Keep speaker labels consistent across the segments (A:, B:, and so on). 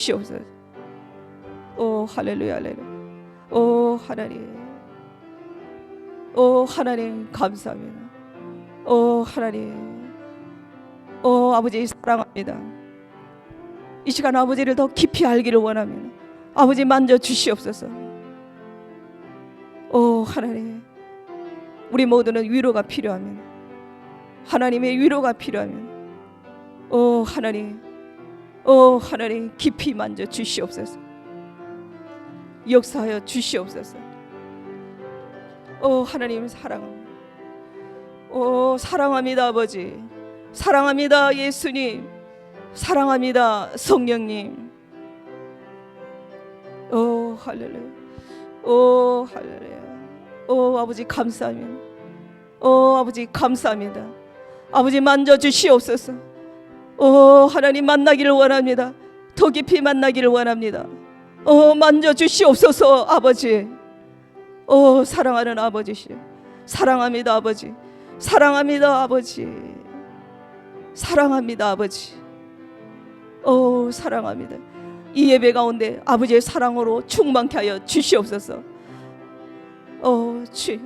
A: 주시옵소서. 오 할렐루야 할렐루야. 오 하나님, 오 하나님 감사합니다. 오 하나님, 오 아버지 사랑합니다. 이 시간 아버지를 더 깊이 알기를 원합니다. 아버지 만져 주시옵소서. 오 하나님, 우리 모두는 위로가 필요합니다. 하나님의 위로가 필요합니다. 오 하나님, 오 하나님 깊이 만져 주시옵소서. 역사하여 주시옵소서. 오 하나님 사랑합니다. 오 사랑합니다 아버지. 사랑합니다 예수님. 사랑합니다 성령님. 오 할렐루야. 오 할렐루야. 오 아버지 감사합니다. 오 아버지 감사합니다. 아버지 만져 주시옵소서. 오 하나님 만나기를 원합니다. 더 깊이 만나기를 원합니다. 오 만져 주시옵소서 아버지. 오 사랑하는 아버지시. 사랑합니다 아버지. 사랑합니다 아버지. 사랑합니다 아버지. 오 사랑합니다. 이 예배 가운데 아버지의 사랑으로 충만케 하여 주시옵소서. 오 주여.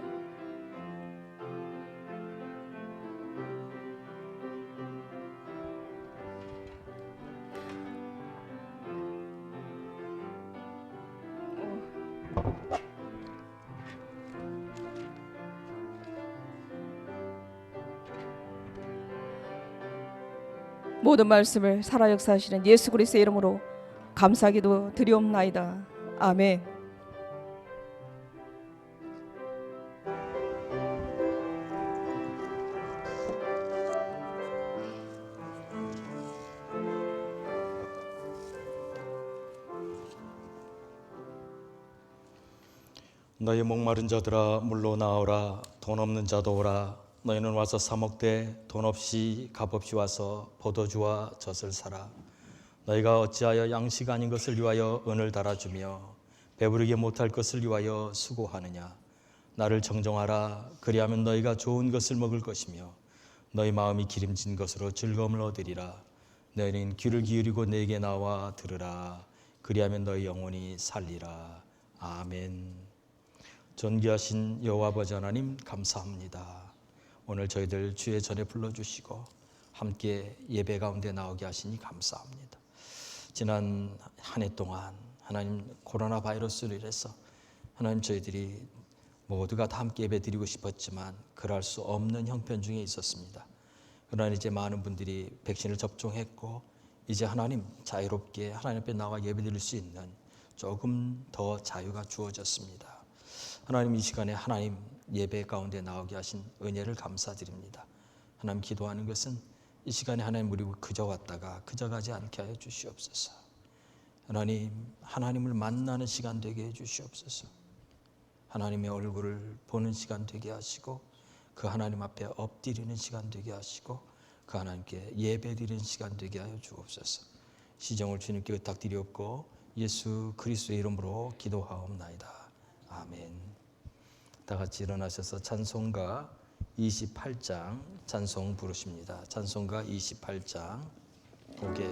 A: 모든 말씀을 살아 역사하시는 예수 그리스도의 이름으로 감사기도 드리옵나이다. 아멘.
B: 너희 목마른 자들아 물로 나오라. 돈 없는 자도 오라. 너희는 와서 사 먹되 돈 없이 값 없이 와서 포도주와 젖을 사라. 너희가 어찌하여 양식 아닌 것을 위하여 은을 달아주며 배부르게 못할 것을 위하여 수고하느냐. 나를 정정하라. 그리하면 너희가 좋은 것을 먹을 것이며 너희 마음이 기름진 것으로 즐거움을 얻으리라. 너희는 귀를 기울이고 내게 나와 들으라. 그리하면 너희 영혼이 살리라. 아멘. 존귀하신 여호와 아버지 하나님 감사합니다. 오늘 저희들 주의 전에 불러주시고 함께 예배 가운데 나오게 하시니 감사합니다. 지난 한 해 동안 하나님 코로나 바이러스로 인해서 하나님 저희들이 모두가 다 함께 예배 드리고 싶었지만 그럴 수 없는 형편 중에 있었습니다. 그러나 이제 많은 분들이 백신을 접종했고 이제 하나님 자유롭게 하나님 앞에 나와 예배 드릴 수 있는 조금 더 자유가 주어졌습니다. 하나님 이 시간에 하나님 예배 가운데 나오게 하신 은혜를 감사드립니다. 하나님 기도하는 것은 이 시간에 하나님 우리 그저 왔다가 그저 가지 않게 하여 주시옵소서. 하나님 하나님을 만나는 시간 되게 해 주시옵소서. 하나님의 얼굴을 보는 시간 되게 하시고 그 하나님 앞에 엎드리는 시간 되게 하시고 그 하나님께 예배 드리는 시간 되게 하여 주옵소서. 시정을 주님께 부탁드리옵고 예수 그리스도의 이름으로 기도하옵나이다. 아멘. 다 같이 일어나셔서 찬송가 28장 찬송 부르십니다. 찬송가 28장 고개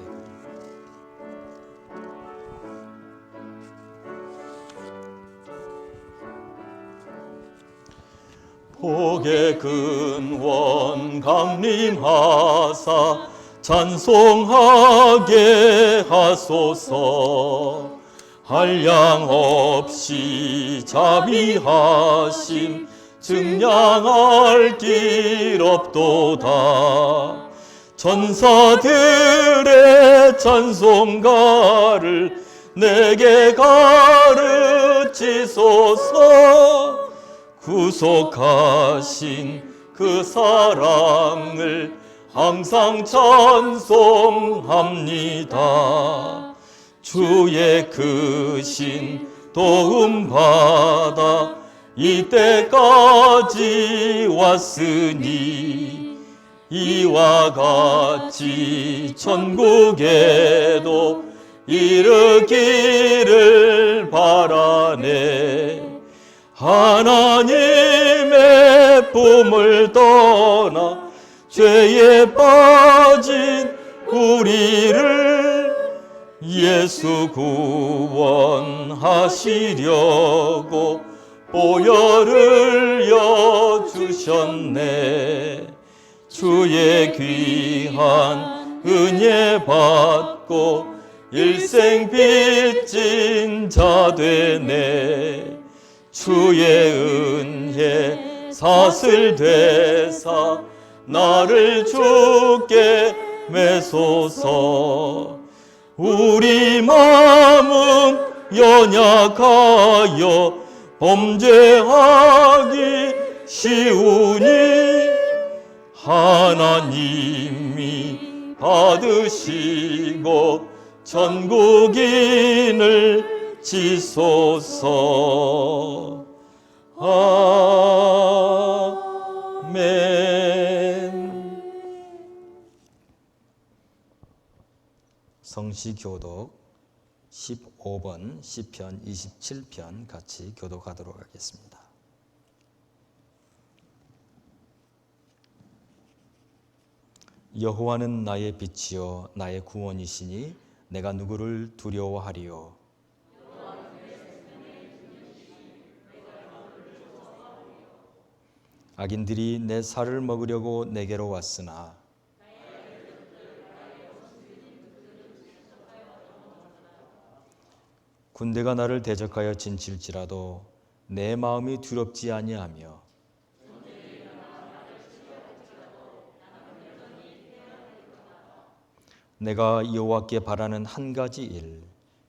B: 복의 근원 강림하사 찬송하게 하소서. 한량 없이 자비하심 증량할 길 없도다. 천사들의 찬송가를 내게 가르치소서. 구속하신 그 사랑을 항상 찬송합니다. 주의 크신 도움 받아 이때까지 왔으니 이와 같이 천국에도 이르기를 바라네. 하나님의 품을 떠나 죄에 빠진 우리를 예수 구원하시려고 보혈을 여주셨네. 주의 귀한 은혜 받고 일생 빚진 자 되네. 주의 은혜 사슬 되사 나를 주께 매소서. 우리 마음은 연약하여 범죄하기 쉬우니 하나님이 받으시고 천국인을 지소서. 아멘. 성시교독 15번 시편 27편 같이 교독하도록 하겠습니다. 여호와는 나의 빛이요 나의 구원이시니 내가 누구를 두려워하리요. 악인들이 내 살을 먹으려고 내게로 왔으나 군대가 나를 대적하여 진칠지라도 내 마음이 두렵지 아니하며 내가 여호와께 바라는 한 가지 일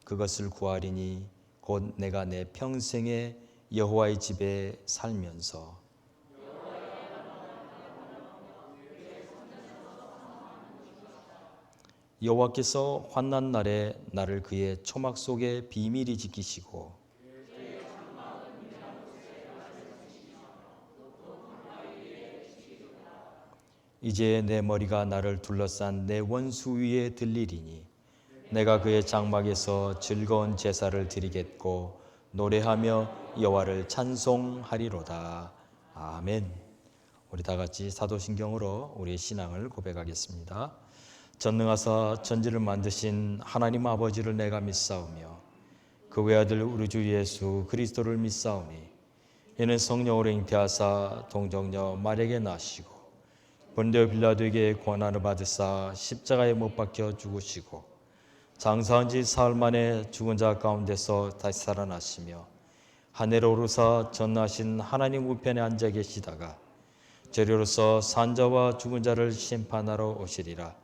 B: 그것을 구하리니 곧 내가 내 평생에 여호와의 집에 살면서 여호와께서 환난 날에 나를 그의 초막 속에 비밀히 지키시고 이제 내 머리가 나를 둘러싼 내 원수 위에 들리리니 내가 그의 장막에서 즐거운 제사를 드리겠고 노래하며 여호와를 찬송하리로다. 아멘. 우리 다 같이 사도신경으로 우리의 신앙을 고백하겠습니다. 전능하사 천지를 만드신 하나님 아버지를 내가 믿사오며 그 외아들 우리 주 예수 그리스도를 믿사오니 이는 성령으로 잉태하사 동정녀 마리아에게 나시고 본디오 빌라도에게 고난을 받으사 십자가에 못 박혀 죽으시고 장사한 지 사흘 만에 죽은 자 가운데서 다시 살아나시며 하늘에 오르사 전능하신 하나님 우편에 앉아 계시다가 재료로서 산자와 죽은 자를 심판하러 오시리라.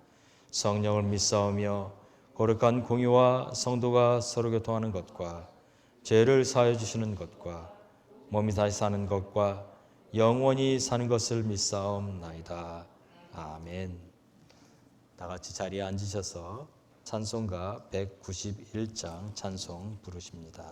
B: 성령을 믿사오며 거룩한 공의와 성도가 서로 교통하는 것과 죄를 사하여 주시는 것과 몸이 다시 사는 것과 영원히 사는 것을 믿사옵나이다. 아멘. 다 같이 자리에 앉으셔서 찬송가 191장 찬송 부르십니다.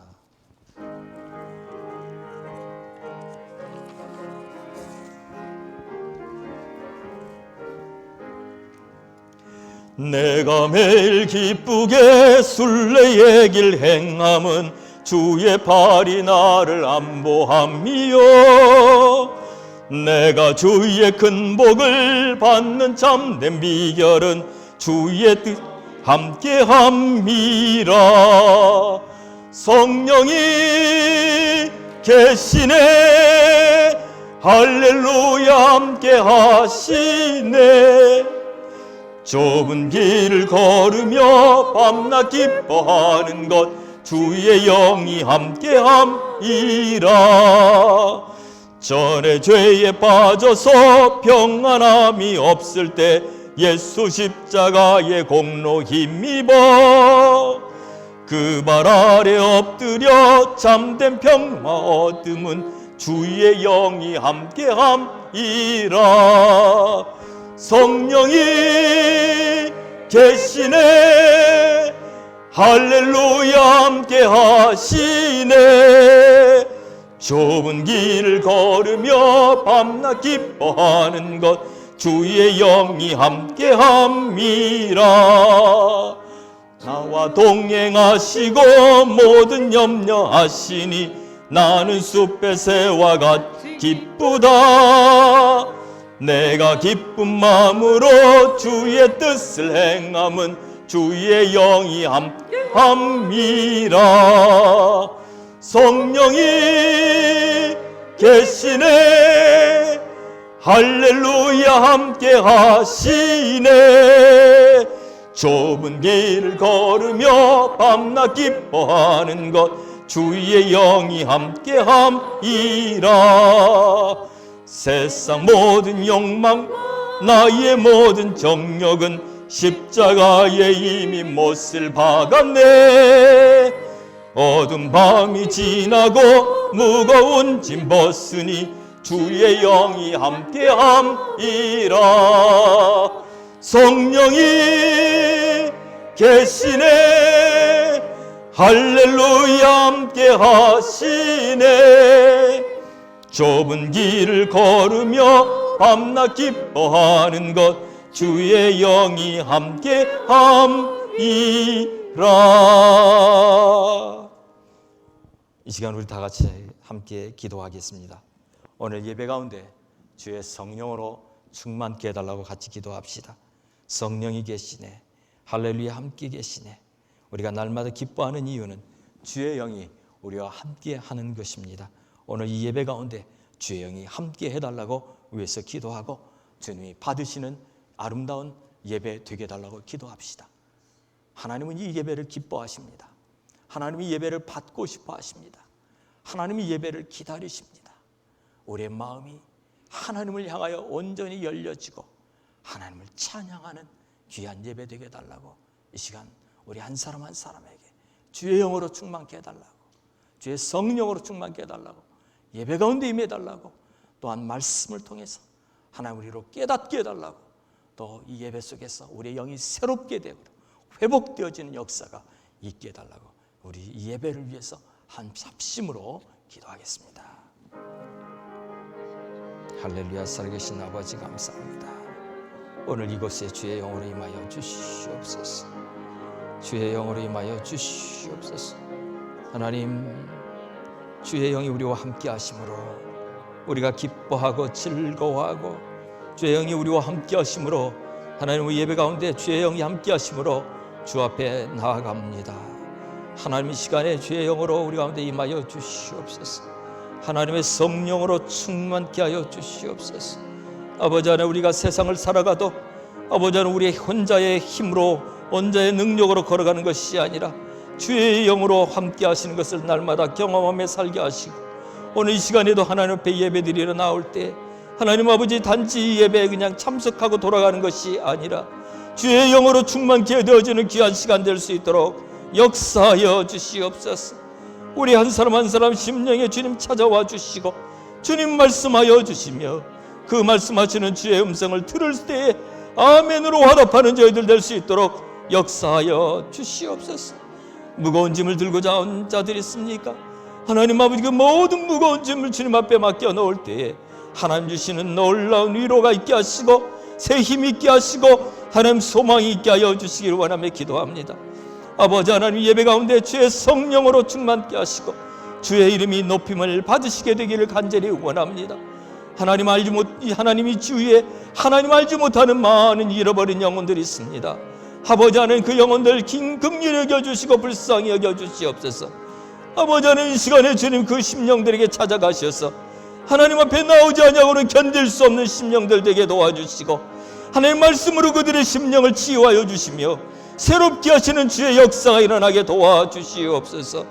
B: 내가 매일 기쁘게 순례의 길 행함은 주의 팔이 나를 안보함이요. 내가 주의 큰 복을 받는 참된 비결은 주의 뜻 함께함이라. 성령이 계시네 할렐루야 함께하시네. 좁은 길을 걸으며 밤낮 기뻐하는 것 주의 영이 함께함이라. 전에 죄에 빠져서 평안함이 없을 때 예수 십자가의 공로 힘입어 그 발 아래 엎드려 참된 평화 얻음은 주의 영이 함께함이라. 성령이 계시네 할렐루야 함께하시네. 좁은 길을 걸으며 밤낮 기뻐하는 것 주의 영이 함께함이라. 나와 동행하시고 모든 염려하시니 나는 숲의 새와 같이 기쁘다. 내가 기쁜 마음으로 주의 뜻을 행함은 주의 영이 함께함이라. 성령이 계시네, 할렐루야 함께 하시네. 좁은 길을 걸으며 밤낮 기뻐하는 것, 주의 영이 함께함이라. 세상 모든 욕망, 나의 모든 정욕은 십자가에 이미 못을 박았네. 어두운 밤이 지나고 무거운 짐 벗으니 주의 영이 함께함이라. 성령이 계시네, 할렐루야 함께 하시네. 좁은 길을 걸으며 밤낮 기뻐하는 것, 주의 영이 함께함이라. 이 시간 우리 다 같이 함께 기도하겠습니다. 오늘 예배 가운데 주의 성령으로 충만케 해달라고 같이 기도합시다. 성령이 계시네, 할렐루야 함께 계시네. 우리가 날마다 기뻐하는 이유는 주의 영이 우리와 함께 하는 것입니다. 오늘 이 예배 가운데 주의 영이 함께 해달라고 위해서 기도하고, 주님이 받으시는 아름다운 예배 되게 해달라고 기도합시다. 하나님은 이 예배를 기뻐하십니다. 하나님이 예배를 받고 싶어 하십니다. 하나님이 예배를 기다리십니다. 우리의 마음이 하나님을 향하여 온전히 열려지고 하나님을 찬양하는 귀한 예배 되게 해달라고 이 시간 우리 한 사람 한 사람에게 주의 영으로 충만케 해달라고, 주의 성령으로 충만케 해달라고, 예배 가운데 임해달라고, 또한 말씀을 통해서 하나님 우리로 깨닫게 해달라고, 또 이 예배 속에서 우리의 영이 새롭게 되고 회복되어지는 역사가 있게 해달라고, 우리 이 예배를 위해서 한 합심으로 기도하겠습니다. 할렐루야. 살아계신 아버지 감사합니다. 오늘 이곳에 주의 영으로 임하여 주시옵소서. 주의 영으로 임하여 주시옵소서. 하나님, 주의 영이 우리와 함께 하심으로 우리가 기뻐하고 즐거워하고, 주의 영이 우리와 함께 하심으로 하나님 예배 가운데 주의 영이 함께 하심으로 주 앞에 나아갑니다. 하나님 이 시간에 주의 영으로 우리 가운데 임하여 주시옵소서. 하나님의 성령으로 충만케 하여 주시옵소서. 아버지 하나님, 우리가 세상을 살아가도 아버지 하나님 우리 혼자의 힘으로 혼자의 능력으로 걸어가는 것이 아니라 주의 영으로 함께 하시는 것을 날마다 경험하며 살게 하시고, 오늘 이 시간에도 하나님 앞에 예배드리러 나올 때 하나님 아버지 단지 예배에 그냥 참석하고 돌아가는 것이 아니라 주의 영으로 충만케 되어지는 귀한 시간 될 수 있도록 역사하여 주시옵소서. 우리 한 사람 한 사람 심령에 주님 찾아와 주시고 주님 말씀하여 주시며, 그 말씀하시는 주의 음성을 들을 때에 아멘으로 화답하는 저희들 될 수 있도록 역사하여 주시옵소서. 무거운 짐을 들고자 온 자들이 있습니까? 하나님 아버지, 그 모든 무거운 짐을 주님 앞에 맡겨 놓을 때에 하나님 주시는 놀라운 위로가 있게 하시고 새 힘이 있게 하시고 하나님 소망이 있게 하여 주시기를 원하며 기도합니다. 아버지 하나님, 예배 가운데 주의 성령으로 충만케 하시고 주의 이름이 높임을 받으시게 되기를 간절히 원합니다. 하나님이 주위에 하나님 알지 못하는 많은 잃어버린 영혼들이 있습니다. 아버지 하나님, 그 영혼들 긍휼히 여겨주시고 불쌍히 여겨주시옵소서. 아버지 하나님, 이 시간에 주님 그 심령들에게 찾아가셔서 하나님 앞에 나오지 않냐고는 견딜 수 없는 심령들 되게 도와주시고, 하나님 말씀으로 그들의 심령을 치유하여 주시며 새롭게 하시는 주의 역사가 일어나게 도와주시옵소서.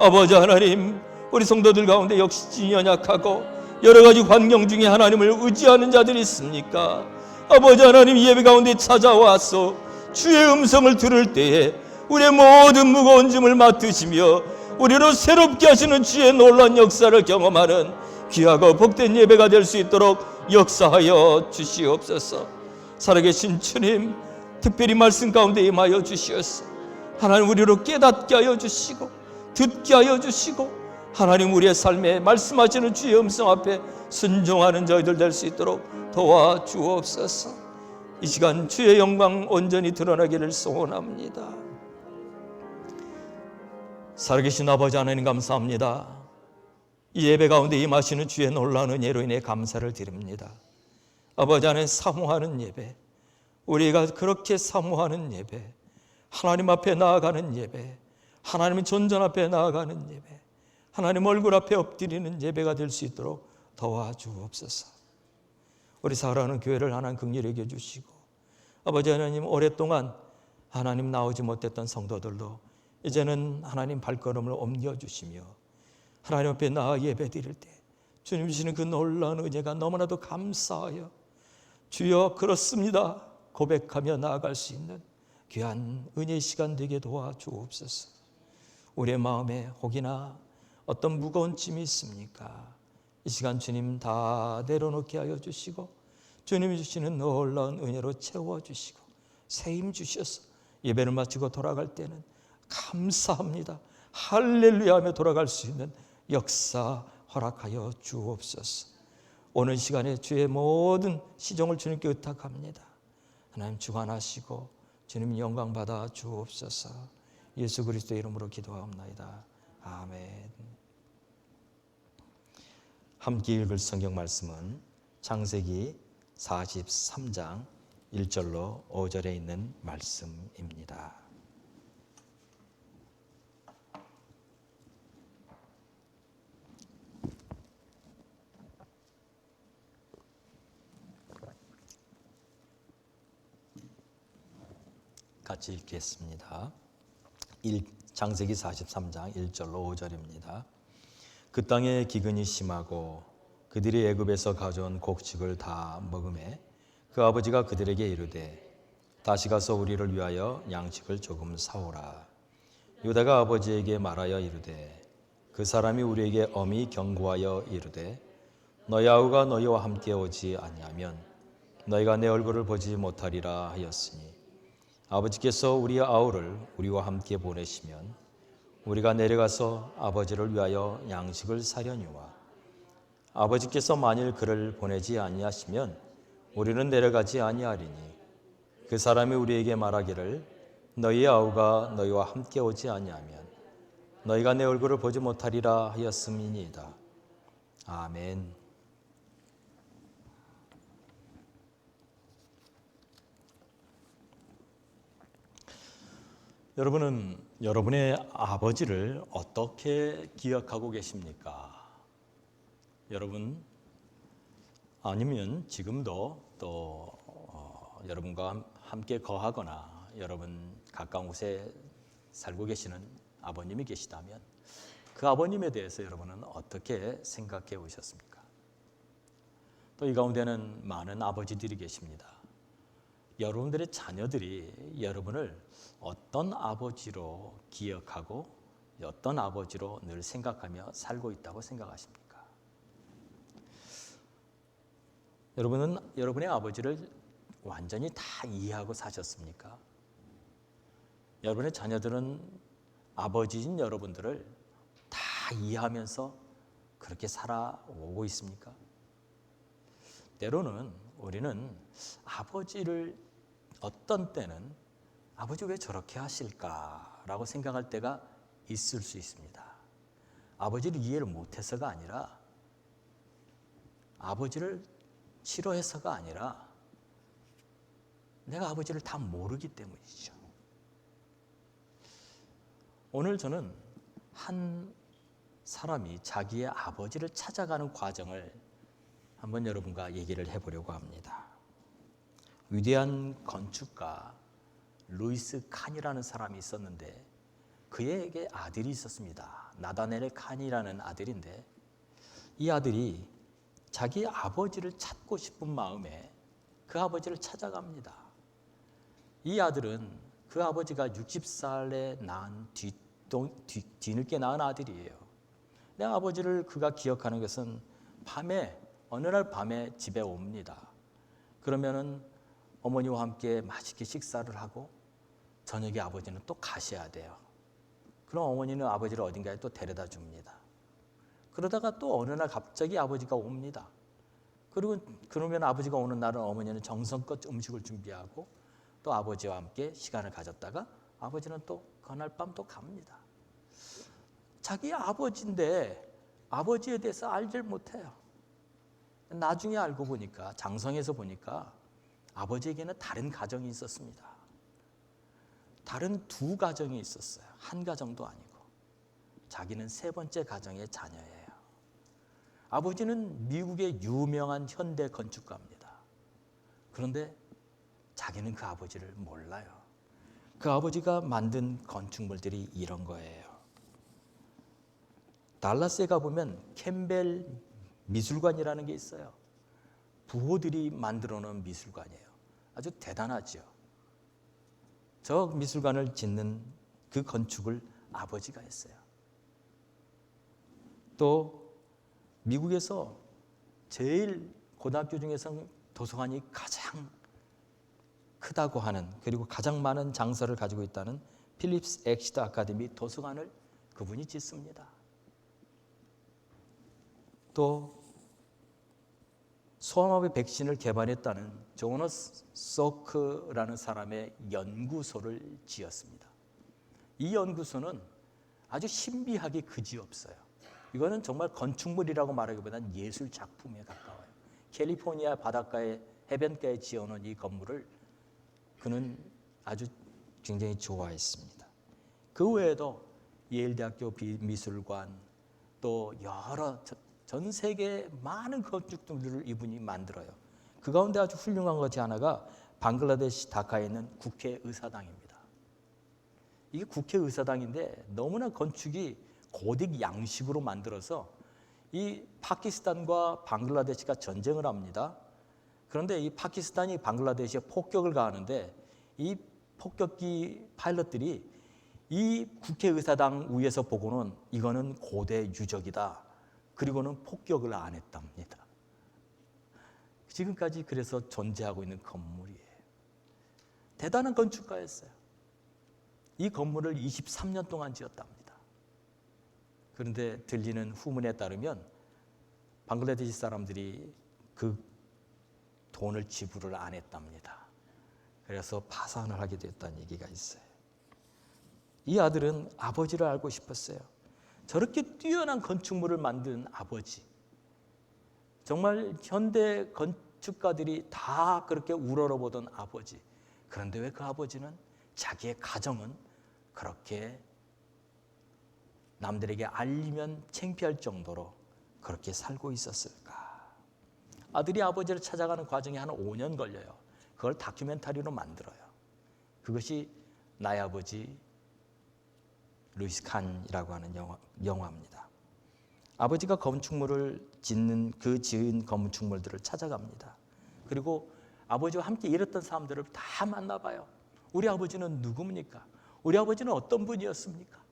B: 아버지 하나님, 우리 성도들 가운데 역시 연약하고 여러 가지 환경 중에 하나님을 의지하는 자들이 있습니까? 아버지 하나님, 예배 가운데 찾아와서 주의 음성을 들을 때에 우리의 모든 무거운 짐을 맡으시며 우리로 새롭게 하시는 주의 놀라운 역사를 경험하는 귀하고 복된 예배가 될 수 있도록 역사하여 주시옵소서. 살아계신 주님, 특별히 말씀 가운데 임하여 주시옵소서. 하나님, 우리로 깨닫게 하여 주시고 듣게 하여 주시고, 하나님 우리의 삶에 말씀하시는 주의 음성 앞에 순종하는 저희들 될 수 있도록 도와주옵소서. 이 시간 주의 영광 온전히 드러나기를 소원합니다. 살아계신 아버지 하나님, 감사합니다. 이 예배 가운데 임하시는 주의 놀라운 은혜로 인해 감사를 드립니다. 아버지 하나님, 사모하는 예배, 우리가 그렇게 사모하는 예배, 하나님 앞에 나아가는 예배, 하나님의 존전 앞에 나아가는 예배, 하나님 얼굴 앞에 엎드리는 예배가 될 수 있도록 도와주옵소서. 우리 사랑하는 교회를 하나님 긍휼히 여겨 주시고, 아버지 하나님, 오랫동안 하나님 나오지 못했던 성도들도 이제는 하나님 발걸음을 옮겨주시며 하나님 앞에 나아 예배 드릴 때 주님 주시는 그 놀라운 은혜가 너무나도 감사하여 주여 그렇습니다 고백하며 나아갈 수 있는 귀한 은혜의 시간 되게 도와주옵소서. 우리의 마음에 혹이나 어떤 무거운 짐이 있습니까? 이 시간 주님 다 내려놓게 하여 주시고 주님이 주시는 놀라운 은혜로 채워주시고 새 힘 주셔서 예배를 마치고 돌아갈 때는 감사합니다, 할렐루야 하며 돌아갈 수 있는 역사 허락하여 주옵소서. 오늘 시간에 주의 모든 시종을 주님께 의탁합니다. 하나님 주관하시고 주님 영광 받아 주옵소서. 예수 그리스도의 이름으로 기도하옵나이다. 아멘. 함께 읽을 성경 말씀은 창세기 43장 1절로 5절에 있는 말씀입니다. 같이 읽겠습니다. 창세기 43장 1절로 5절입니다. 그 땅에 기근이 심하고 그들이 애굽에서 가져온 곡식을 다 먹음에 그 아버지가 그들에게 이르되 다시 가서 우리를 위하여 양식을 조금 사오라. 유다가 아버지에게 말하여 이르되 그 사람이 우리에게 엄히 경고하여 이르되 너희 아우가 너희와 함께 오지 아니하면 너희가 내 얼굴을 보지 못하리라 하였으니 아버지께서 우리 아우를 우리와 함께 보내시면 우리가 내려가서 아버지를 위하여 양식을 사려니와 아버지께서 만일 그를 보내지 아니하시면 우리는 내려가지 아니하리니 그 사람이 우리에게 말하기를 너희 아우가 너희와 함께 오지 아니하면 너희가 내 얼굴을 보지 못하리라 하였음이니이다. 아멘. 여러분은 여러분의 아버지를 어떻게 기억하고 계십니까? 여러분 아니면 지금도 또 여러분과 함께 거하거나 여러분 가까운 곳에 살고 계시는 아버님이 계시다면 그 아버님에 대해서 여러분은 어떻게 생각해 오셨습니까? 또 이 가운데는 많은 아버지들이 계십니다. 여러분들의 자녀들이 여러분을 어떤 아버지로 기억하고 어떤 아버지로 늘 생각하며 살고 있다고 생각하십니까? 여러분은 여러분의 아버지를 완전히 다 이해하고 사셨습니까? 여러분의 자녀들은 아버지인 여러분들을 다 이해하면서 그렇게 살아오고 있습니까? 때로는 우리는 아버지를 어떤 때는 아버지 왜 저렇게 하실까라고 생각할 때가 있을 수 있습니다. 아버지를 이해를 못해서가 아니라 아버지를 싫어해서가 아니라 내가 아버지를 다 모르기 때문이죠. 오늘 저는 한 사람이 자기의 아버지를 찾아가는 과정을 한번 여러분과 얘기를 해보려고 합니다. 위대한 건축가 루이스 칸이라는 사람이 있었는데 그에게 아들이 있었습니다. 나다넬 칸이라는 아들인데 이 아들이 자기 아버지를 찾고 싶은 마음에 그 아버지를 찾아갑니다. 이 아들은 그 아버지가 60살에 낳은 뒤늦게 낳은 아들이에요. 내 아버지를 그가 기억하는 것은 밤에 어느 날 밤에 집에 옵니다. 그러면은 어머니와 함께 맛있게 식사를 하고 저녁에 아버지는 또 가셔야 돼요. 그럼 어머니는 아버지를 어딘가에 또 데려다 줍니다. 그러다가 또 어느 날 갑자기 아버지가 옵니다. 그러면 아버지가 오는 날은 어머니는 정성껏 음식을 준비하고 또 아버지와 함께 시간을 가졌다가 아버지는 또 그날 밤 또 갑니다. 자기 아버지인데 아버지에 대해서 알질 못해요. 나중에 알고 보니까 장성에서 보니까 아버지에게는 다른 가정이 있었습니다. 다른 두 가정이 있었어요. 한 가정도 아니고. 자기는 세 번째 가정의 자녀예요. 아버지는 미국의 유명한 현대 건축가입니다. 그런데 자기는 그 아버지를 몰라요. 그 아버지가 만든 건축물들이 이런 거예요. 달라스에 가보면 캠벨 미술관이라는 게 있어요. 부호들이 만들어 놓은 미술관이에요. 아주 대단하죠. 저 미술관을 짓는 그 건축을 아버지가 했어요. 또 미국에서 제일 고등학교 중에서 도서관이 가장 크다고 하는, 그리고 가장 많은 장서를 가지고 있다는 필립스 엑시터 아카데미 도서관을 그분이 짓습니다. 또 소아마비 백신을 개발했다는 조너스 소크라는 사람의 연구소를 지었습니다. 이 연구소는 아주 신비하기 그지없어요. 이거는 정말 건축물이라고 말하기보다는 예술 작품에 가까워요. 캘리포니아 바닷가에 해변가에 지어놓은 이 건물을 그는 아주 굉장히 좋아했습니다. 그 외에도 예일대학교 미술관, 또 여러 전 세계 많은 건축들을 이분이 만들어요. 그 가운데 아주 훌륭한 것이 하나가 방글라데시 다카에 있는 국회의사당입니다. 이게 국회의사당인데 너무나 건축이 고딕 양식으로 만들어서 이 파키스탄과 방글라데시가 전쟁을 합니다. 그런데 이 파키스탄이 방글라데시에 폭격을 가하는데 이 폭격기 파일럿들이 이 국회의사당 위에서 보고는 이거는 고대 유적이다. 그리고는 폭격을 안 했답니다. 지금까지 그래서 존재하고 있는 건물이에요. 대단한 건축가였어요. 이 건물을 23년 동안 지었답니다. 그런데 들리는 후문에 따르면 방글라데시 사람들이 그 돈을 지불을 안 했답니다. 그래서 파산을 하게 됐다는 얘기가 있어요. 이 아들은 아버지를 알고 싶었어요. 저렇게 뛰어난 건축물을 만든 아버지, 정말 현대 건축가들이 다 그렇게 우러러보던 아버지. 그런데 왜 그 아버지는 자기의 가정은 그렇게 남들에게 알리면 창피할 정도로 그렇게 살고 있었을까? 아들이 아버지를 찾아가는 과정이 한 5년 걸려요. 그걸 다큐멘터리로 만들어요. 그것이 나의 아버지 루이스 칸이라고 하는 영화입니다. 아버지가 건축물을 짓는 그 지은 건축물들을 찾아갑니다. 그리고 아버지와 함께 일했던 사람들을 다 만나봐요. 우리 아버지는 누굽니까? 우리 아버지는 어떤 분이었습니까?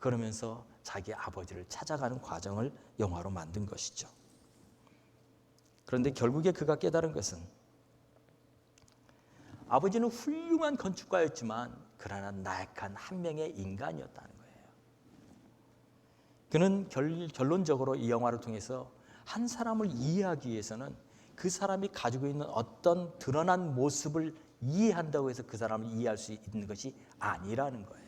B: 그러면서 자기 아버지를 찾아가는 과정을 영화로 만든 것이죠. 그런데 결국에 그가 깨달은 것은 아버지는 훌륭한 건축가였지만 그러나 나약한 한 명의 인간이었다는 거예요. 그는 결론적으로 이 영화를 통해서 한 사람을 이해하기 위해서는 그 사람이 가지고 있는 어떤 드러난 모습을 이해한다고 해서 그 사람을 이해할 수 있는 것이 아니라는 거예요.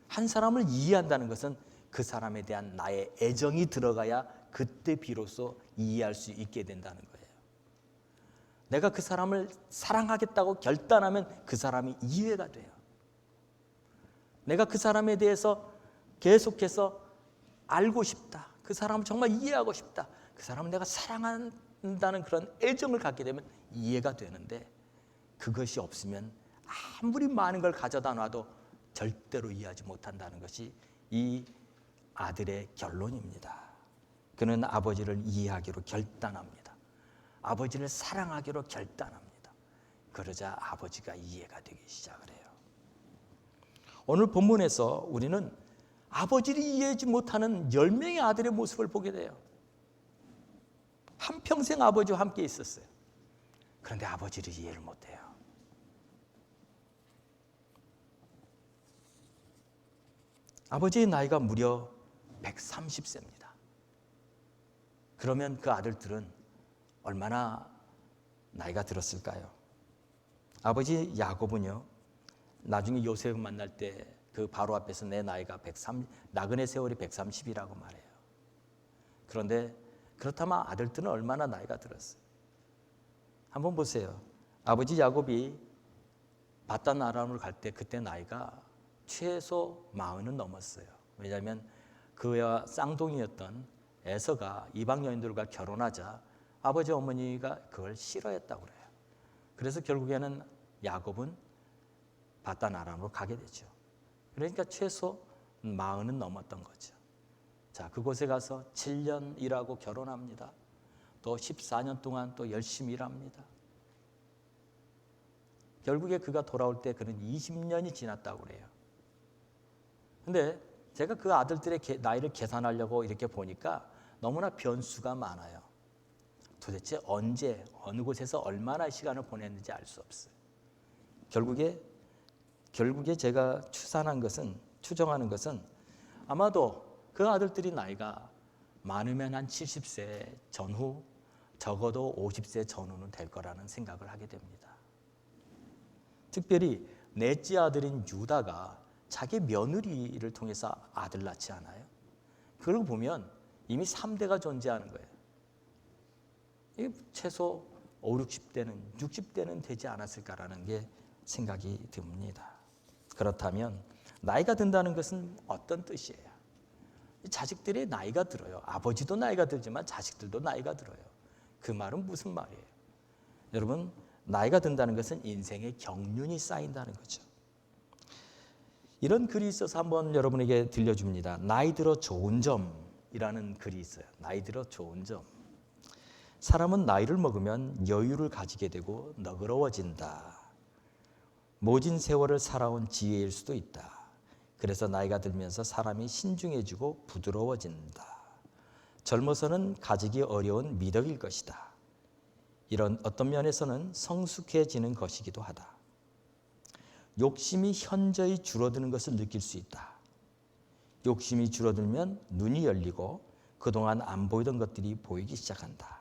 B: 한 사람을 이해한다는 것은 그 사람에 대한 나의 애정이 들어가야 그때 비로소 이해할 수 있게 된다는 거예요. 내가 그 사람을 사랑하겠다고 결단하면 그 사람이 이해가 돼요. 내가 그 사람에 대해서 계속해서 알고 싶다. 그 사람을 정말 이해하고 싶다. 그 사람을 내가 사랑한다는 그런 애정을 갖게 되면 이해가 되는데 그것이 없으면 아무리 많은 걸 가져다 놔도 절대로 이해하지 못한다는 것이 이 아들의 결론입니다. 그는 아버지를 이해하기로 결단합니다. 아버지를 사랑하기로 결단합니다. 그러자 아버지가 이해가 되기 시작을 해요. 오늘 본문에서 우리는 아버지를 이해하지 못하는 10명의 아들의 모습을 보게 돼요. 한평생 아버지와 함께 있었어요. 그런데 아버지를 이해를 못해요. 아버지의 나이가 무려 130세입니다. 그러면 그 아들들은 얼마나 나이가 들었을까요? 아버지 야곱은요, 나중에 요셉을 만날 때 그 바로 앞에서 내 나이가 130, 나그네 세월이 130이라고 말해요. 그런데 그렇다면 아들들은 얼마나 나이가 들었어요? 한번 보세요. 아버지 야곱이 바단 아람으로 갈 때 그때 나이가 최소 40은 넘었어요. 왜냐하면 그와 쌍둥이였던 에서가 이방 여인들과 결혼하자 아버지 어머니가 그걸 싫어했다고 그래요. 그래서 결국에는 야곱은 바단 아람으로 가게 되죠. 그러니까 최소 40은 넘었던 거죠. 자, 그곳에 가서 7년 일하고 결혼합니다. 또 14년 동안 또 열심히 일합니다. 결국에 그가 돌아올 때 그는 20년이 지났다고 그래요. 근데 제가 그 아들들의 나이를 계산하려고 이렇게 보니까 너무나 변수가 많아요. 도대체 언제, 어느 곳에서 얼마나 시간을 보냈는지 알 수 없어요. 결국에 제가 추정하는 것은 아마도 그 아들들이 나이가 많으면 한 70세 전후, 적어도 50세 전후는 될 거라는 생각을 하게 됩니다. 특별히 넷째 아들인 유다가 자기 며느리를 통해서 아들 낳지 않아요? 그걸 보면 이미 3대가 존재하는 거예요. 이게 최소 5, 60대는 되지 않았을까라는 게 생각이 듭니다. 그렇다면 나이가 든다는 것은 어떤 뜻이에요? 자식들의 나이가 들어요. 아버지도 나이가 들지만 자식들도 나이가 들어요. 그 말은 무슨 말이에요? 여러분, 나이가 든다는 것은 인생의 경륜이 쌓인다는 거죠. 이런 글이 있어서 한번 여러분에게 들려줍니다. 나이 들어 좋은 점이라는 글이 있어요. 나이 들어 좋은 점. 사람은 나이를 먹으면 여유를 가지게 되고 너그러워진다. 모진 세월을 살아온 지혜일 수도 있다. 그래서 나이가 들면서 사람이 신중해지고 부드러워진다. 젊어서는 가지기 어려운 미덕일 것이다. 이런 어떤 면에서는 성숙해지는 것이기도 하다. 욕심이 현저히 줄어드는 것을 느낄 수 있다. 욕심이 줄어들면 눈이 열리고 그동안 안 보이던 것들이 보이기 시작한다.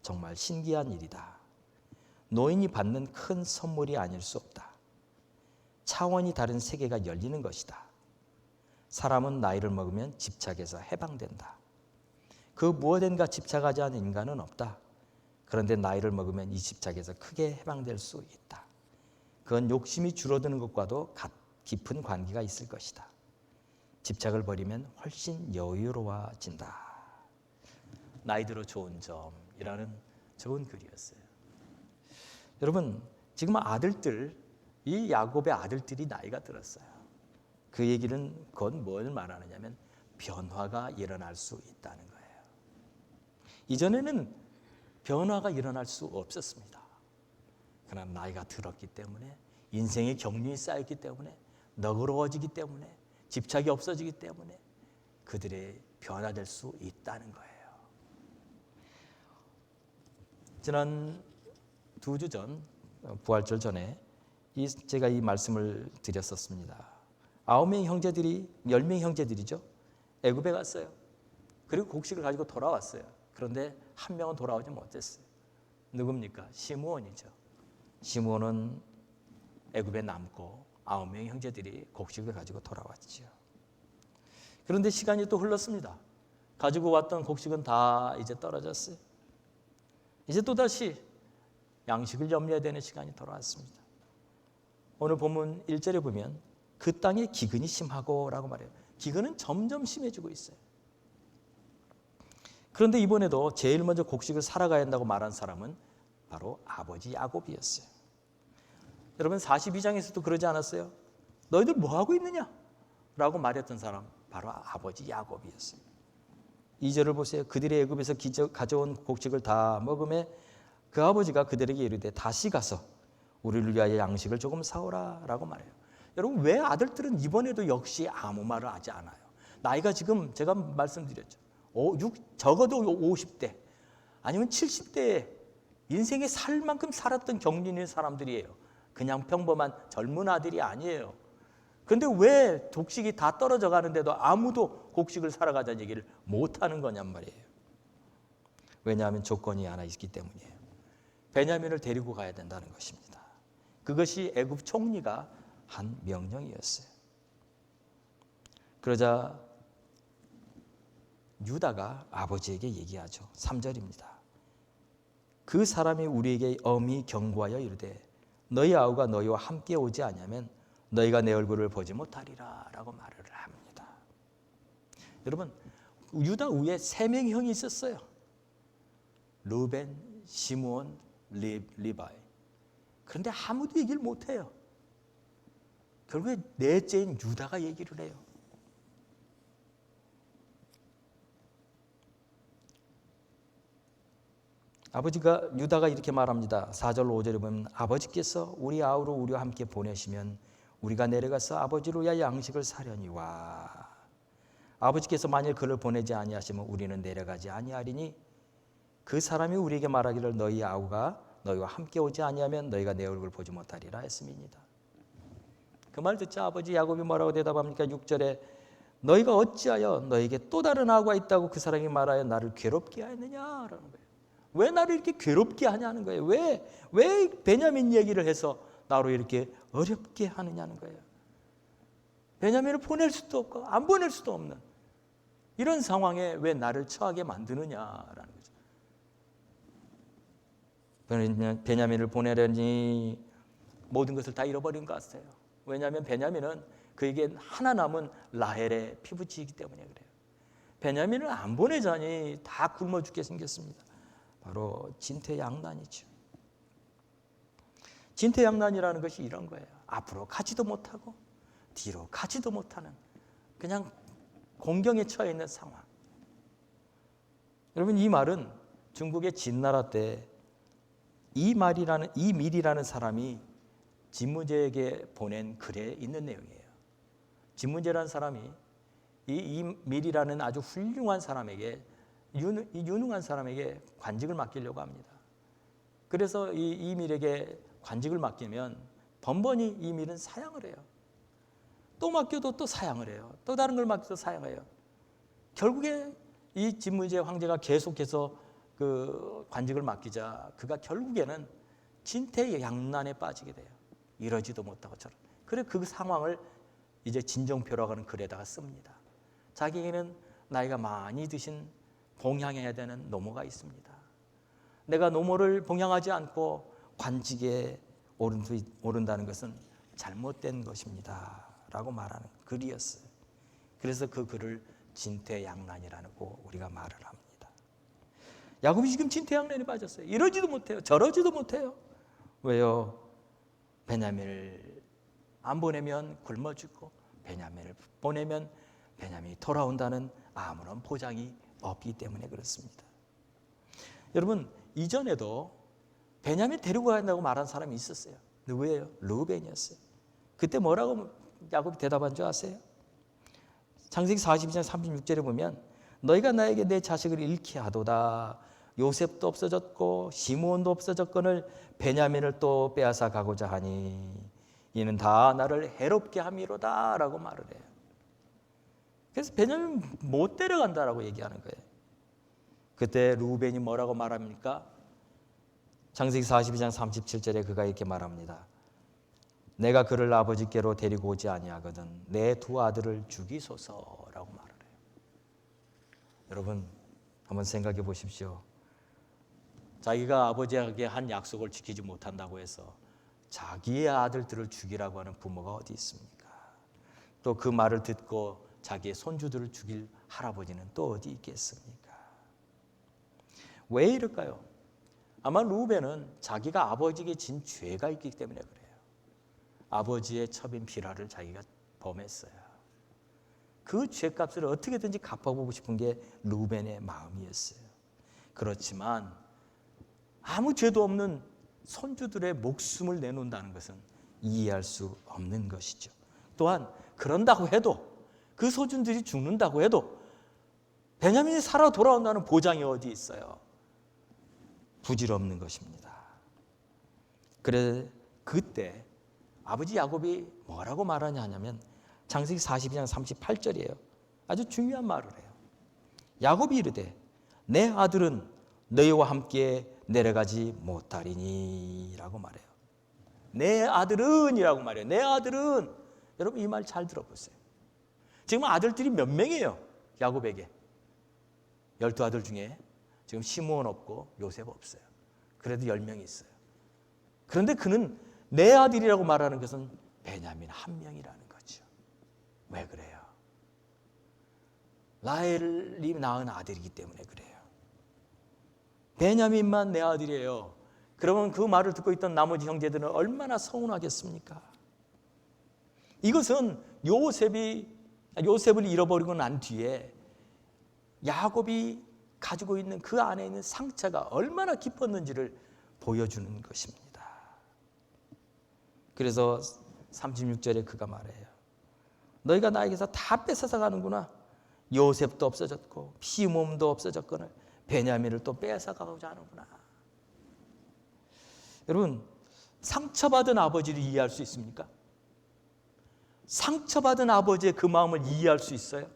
B: 정말 신기한 일이다. 노인이 받는 큰 선물이 아닐 수 없다. 차원이 다른 세계가 열리는 것이다. 사람은 나이를 먹으면 집착에서 해방된다. 그 무엇인가 집착하지 않은 인간은 없다. 그런데 나이를 먹으면 이 집착에서 크게 해방될 수 있다. 그건 욕심이 줄어드는 것과도 깊은 관계가 있을 것이다. 집착을 버리면 훨씬 여유로워진다. 나이 들어 좋은 점이라는 좋은 글이었어요. 여러분, 지금 이 야곱의 아들들이 나이가 들었어요. 그 얘기는 그건 뭘 말하느냐면 변화가 일어날 수 있다는 거예요. 이전에는 변화가 일어날 수 없었습니다. 그러나 나이가 들었기 때문에, 인생의 경륜이 쌓였기 때문에, 너그러워지기 때문에, 집착이 없어지기 때문에 그들의 변화될 수 있다는 거예요. 지난 2주 전, 부활절 전에 제가 이 말씀을 드렸었습니다. 9명의 형제들이, 10명의 형제들이죠. 애굽에 갔어요. 그리고 곡식을 가지고 돌아왔어요. 그런데 한 명은 돌아오지 못했어요. 누굽니까? 시므온이죠. 시므온은 애굽에 남고 9명의 형제들이 곡식을 가지고 돌아왔죠. 그런데 시간이 또 흘렀습니다. 가지고 왔던 곡식은 다 이제 떨어졌어요. 이제 또다시 양식을 염려해야 되는 시간이 돌아왔습니다. 오늘 본문 1절에 보면 그 땅에 기근이 심하고 라고 말해요. 기근은 점점 심해지고 있어요. 그런데 이번에도 제일 먼저 곡식을 사러 가야 한다고 말한 사람은 바로 아버지 야곱이었어요. 여러분 42장에서도 그러지 않았어요? 너희들 뭐 하고 있느냐? 라고 말했던 사람 바로 아버지 야곱이었어요. 2절을 보세요. 그들이 애굽에서 가져온 곡식을 다 먹음에 그 아버지가 그들에게 이르되 다시 가서 우리를 위하여 양식을 조금 사오라 라고 말해요. 여러분 왜 아들들은 이번에도 역시 아무 말을 하지 않아요? 나이가 지금 제가 말씀드렸죠. 적어도 50대 아니면 70대에 인생에 살 만큼 살았던 경륜 있는 사람들이에요. 그냥 평범한 젊은 아들이 아니에요. 그런데 왜 곡식이 다 떨어져 가는데도 아무도 곡식을 사러 가자는 얘기를 못하는 거냔 말이에요. 왜냐하면 조건이 하나 있기 때문이에요. 베냐민을 데리고 가야 된다는 것입니다. 그것이 애굽 총리가 한 명령이었어요. 그러자 유다가 아버지에게 얘기하죠. 3절입니다. 그 사람이 우리에게 엄히 경고하여 이르되 너희 아우가 너희와 함께 오지 아니하면 너희가 내 얼굴을 보지 못하리라 라고 말을 합니다. 여러분, 유다 위에 3명의 형이 있었어요. 르벤, 시므온, 리바이. 그런데 아무도 얘기를 못해요. 결국에 넷째인 유다가 얘기를 해요. 유다가 이렇게 말합니다. 4절 5절에 보면 아버지께서 우리 아우로 우리와 함께 보내시면 우리가 내려가서 아버지를 위하여 양식을 사려니와 아버지께서 만일 그를 보내지 아니하시면 우리는 내려가지 아니하리니 그 사람이 우리에게 말하기를 너희 아우가 너희와 함께 오지 아니하면 너희가 내 얼굴을 보지 못하리라 했음이니이다. 그 말 듣자 아버지 야곱이 뭐라고 대답합니까? 6절에 너희가 어찌하여 너에게 또 다른 아우가 있다고 그 사람이 말하여 나를 괴롭게 하느냐라는 거예요. 왜 나를 이렇게 괴롭게 하냐는 거예요. 왜 베냐민 얘기를 해서 나로 이렇게 어렵게 하느냐는 거예요. 베냐민을 보낼 수도 없고 안 보낼 수도 없는 이런 상황에 왜 나를 처하게 만드느냐라는 거죠. 베냐민을 보내려니 모든 것을 다 잃어버린 것 같아요. 왜냐하면 베냐민은 그에게 하나 남은 라헬의 피부치이기 때문에 그래요. 베냐민을 안 보내자니 다 굶어 죽게 생겼습니다. 바로 진퇴양난이죠. 진퇴양난이라는 것이 이런 거예요. 앞으로 가지도 못하고 뒤로 가지도 못하는 그냥 공경에 처해 있는 상황. 여러분, 이 말은 중국의 진나라 때 이밀이라는 사람이 진무제에게 보낸 글에 있는 내용이에요. 진무제라는 사람이 이밀이라는 아주 훌륭한 사람에게 유능한 사람에게 관직을 맡기려고 합니다. 그래서 이밀에게 관직을 맡기면 번번이 이밀은 사양을 해요. 또 맡겨도 또 사양을 해요. 또 다른 걸 맡겨도 사양을 해요. 결국에 이 진무제 황제가 계속해서 그 관직을 맡기자 그가 결국에는 진퇴양난에 빠지게 돼요. 이러지도 못하고 저런. 그래 그 상황을 이제 진정표라고 하는 글에다가 씁니다. 자기에게는 나이가 많이 드신 봉양해야 되는 노모가 있습니다. 내가 노모를 봉양하지 않고 관직에 오른다는 것은 잘못된 것입니다 라고 말하는 글이었어요. 그래서 그 글을 진퇴양난이라고 우리가 말을 합니다. 야곱이 지금 진퇴양난에 빠졌어요. 이러지도 못해요. 저러지도 못해요. 왜요? 베냐민을 안 보내면 굶어 죽고 베냐민을 보내면 베냐민이 돌아온다는 아무런 보장이 없기 때문에 그렇습니다. 여러분, 이전에도 베냐민 데리고 간다고 말한 사람이 있었어요. 누구예요? 르우벤이었어요. 그때 뭐라고 야곱이 대답한 줄 아세요? 창세기 42장 36절에 보면 너희가 나에게 내 자식을 잃게 하도다. 요셉도 없어졌고 시므온도 없어졌거늘 베냐민을 또 빼앗아 가고자 하니 이는 다 나를 해롭게 함이로다 라고 말을 해요. 그래서 베냐민 못 데려간다라고 얘기하는 거예요. 그때 르우벤이 뭐라고 말합니까? 창세기 42장 37절에 그가 이렇게 말합니다. 내가 그를 아버지께로 데리고 오지 아니하거든 내 두 아들을 죽이소서라고 말을 해요. 여러분 한번 생각해 보십시오. 자기가 아버지에게 한 약속을 지키지 못한다고 해서 자기의 아들들을 죽이라고 하는 부모가 어디 있습니까? 또 그 말을 듣고 자기의 손주들을 죽일 할아버지는 또 어디 있겠습니까? 왜 이럴까요? 아마 르우벤은 자기가 아버지에게 진 죄가 있기 때문에 그래요. 아버지의 첩인 비라를 자기가 범했어요. 그 죄값을 어떻게든지 갚아보고 싶은 게 르우벤의 마음이었어요. 그렇지만 아무 죄도 없는 손주들의 목숨을 내놓는다는 것은 이해할 수 없는 것이죠. 또한 그런다고 해도 그 손주들이 죽는다고 해도 베냐민이 살아 돌아온다는 보장이 어디 있어요? 부질없는 것입니다. 그래 그때 아버지 야곱이 뭐라고 말하냐면 창세기 42장 38절이에요. 아주 중요한 말을 해요. 야곱이 이르되 내 아들은 너희와 함께 내려가지 못하리니 라고 말해요. 내 아들은 이라고 말해요. 내 아들은. 여러분 이 말 잘 들어보세요. 지금 아들들이 몇 명이에요? 야곱에게 12아들 중에 지금 시므온 없고 요셉 없어요. 그래도 10명이 있어요. 그런데 그는 내 아들이라고 말하는 것은 베냐민 한 명이라는 거죠. 왜 그래요? 라헬이 낳은 아들이기 때문에 그래요. 베냐민만 내 아들이에요. 그러면 그 말을 듣고 있던 나머지 형제들은 얼마나 서운하겠습니까? 이것은 요셉을 잃어버리고 난 뒤에 야곱이 가지고 있는 그 안에 있는 상처가 얼마나 깊었는지를 보여주는 것입니다. 그래서 36절에 그가 말해요. 너희가 나에게서 다 뺏어서 가는구나. 요셉도 없어졌고 시몬도 없어졌거늘 베냐민을 또 뺏어가고자 하는구나. 여러분, 상처받은 아버지를 이해할 수 있습니까? 상처받은 아버지의 그 마음을 이해할 수 있어요?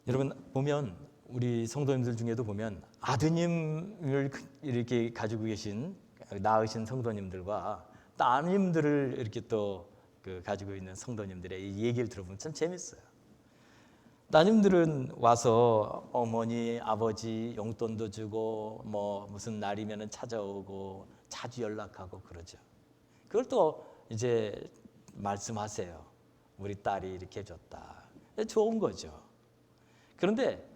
B: 여러분 보면 우리 성도님들 중에도 보면 아드님을 이렇게 가지고 계신 낳으신 성도님들과 따님들을 이렇게 또 가지고 있는 성도님들의 이 얘기를 들어보면 참 재밌어요. 따님들은 와서 어머니, 아버지 용돈도 주고 뭐 무슨 날이면은 찾아오고 자주 연락하고 그러죠. 그걸 또 이제 말씀하세요. 우리 딸이 이렇게 해줬다. 좋은 거죠. 그런데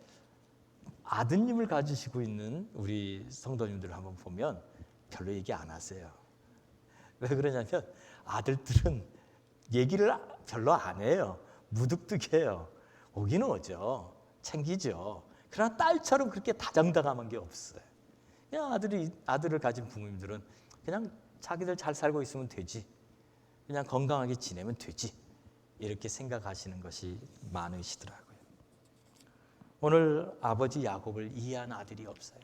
B: 아드님을 가지시고 있는 우리 성도님들을 한번 보면 별로 얘기 안 하세요. 왜 그러냐면 아들들은 얘기를 별로 안 해요. 무뚝뚝해요. 오기는 오죠. 챙기죠. 그러나 딸처럼 그렇게 다정다감한 게 없어요. 그냥 아들을 가진 부모님들은 그냥 자기들 잘 살고 있으면 되지. 그냥 건강하게 지내면 되지. 이렇게 생각하시는 것이 많으시더라고요. 오늘 아버지 야곱을 이해한 아들이 없어요.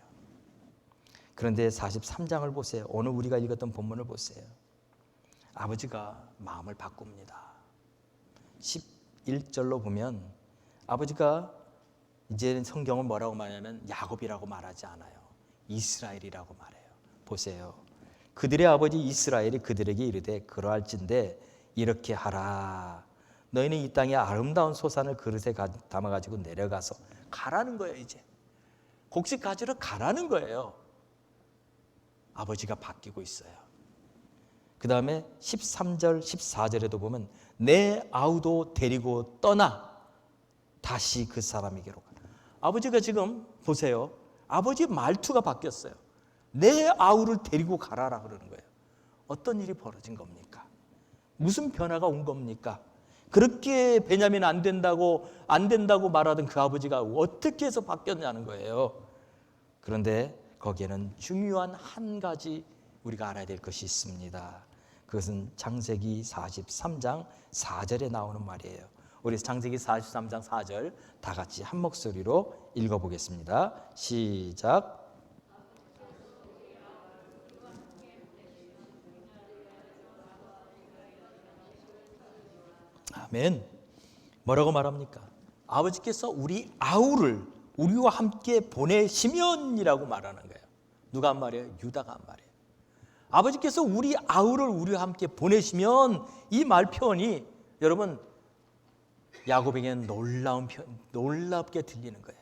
B: 그런데 43장을 보세요. 오늘 우리가 읽었던 본문을 보세요. 아버지가 마음을 바꿉니다. 11절로 보면 아버지가 이제는 성경은 뭐라고 말하냐면 야곱이라고 말하지 않아요. 이스라엘이라고 말해요. 보세요. 그들의 아버지 이스라엘이 그들에게 이르되 그러할진대 이렇게 하라. 너희는 이 땅에 아름다운 소산을 그릇에 담아가지고 내려가서 가라는 거예요. 이제 곡식 가지러 가라는 거예요. 아버지가 바뀌고 있어요. 그 다음에 13절 14절에도 보면 내 아우도 데리고 떠나 다시 그 사람에게로 가. 아버지가 지금 보세요. 아버지 말투가 바뀌었어요. 내 아우를 데리고 가라라 그러는 거예요. 어떤 일이 벌어진 겁니까? 무슨 변화가 온 겁니까? 그렇게 베냐민 안 된다고 말하던 그 아버지가 어떻게 해서 바뀌었냐는 거예요. 그런데 거기에는 중요한 한 가지 우리가 알아야 될 것이 있습니다. 그것은 창세기 43장 4절에 나오는 말이에요. 우리 창세기 43장 4절 다 같이 한 목소리로 읽어보겠습니다. 시작. 아멘. 뭐라고 말합니까? 아버지께서 우리 아우를 우리와 함께 보내시면이라고 말하는 거예요. 누가 한 말이에요? 유다가 한 말이에요. 아버지께서 우리 아우를 우리와 함께 보내시면 이 말 표현이 여러분 야곱에게는 놀랍게 들리는 거예요.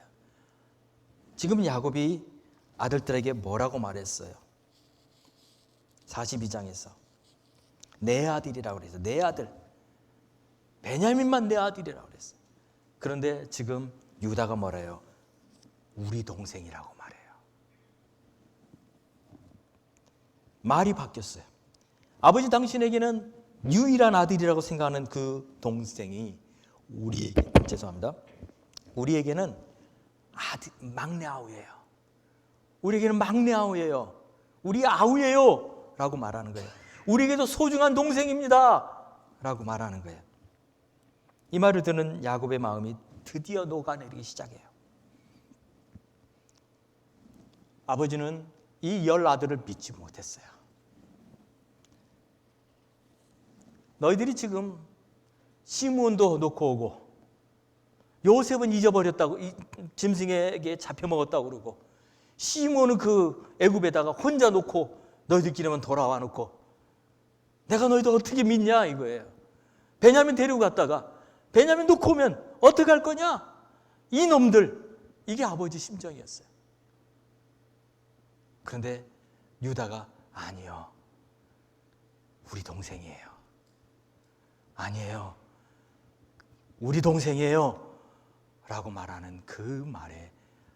B: 지금 야곱이 아들들에게 뭐라고 말했어요? 42장에서 내 아들이라고 그랬어요. 내 아들. 베냐민만 내 아들이라고 그랬어요. 그런데 지금 유다가 뭐래요? 우리 동생이라고 말해요. 말이 바뀌었어요. 아버지 당신에게는 유일한 아들이라고 생각하는 그 동생이 우리에게는 막내 아우예요. 우리에게는 막내 아우예요. 우리 아우예요 라고 말하는 거예요. 우리에게도 소중한 동생입니다 라고 말하는 거예요. 이 말을 듣는 야곱의 마음이 드디어 녹아내리기 시작해요. 아버지는 이 10아들을 믿지 못했어요. 너희들이 지금 시므온도 놓고 오고 요셉은 잊어버렸다고 짐승에게 잡혀먹었다고 그러고 시므온은 그 애굽에다가 혼자 놓고 너희들끼리만 돌아와 놓고 내가 너희들 어떻게 믿냐 이거예요. 베냐민 데리고 갔다가 베냐민 놓고 오면 어떻게 할 거냐? 이놈들. 이게 아버지 심정이었어요. 그런데 유다가 아니요, 우리 동생이에요. 아니에요, 우리 동생이에요 라고 말하는 그 말에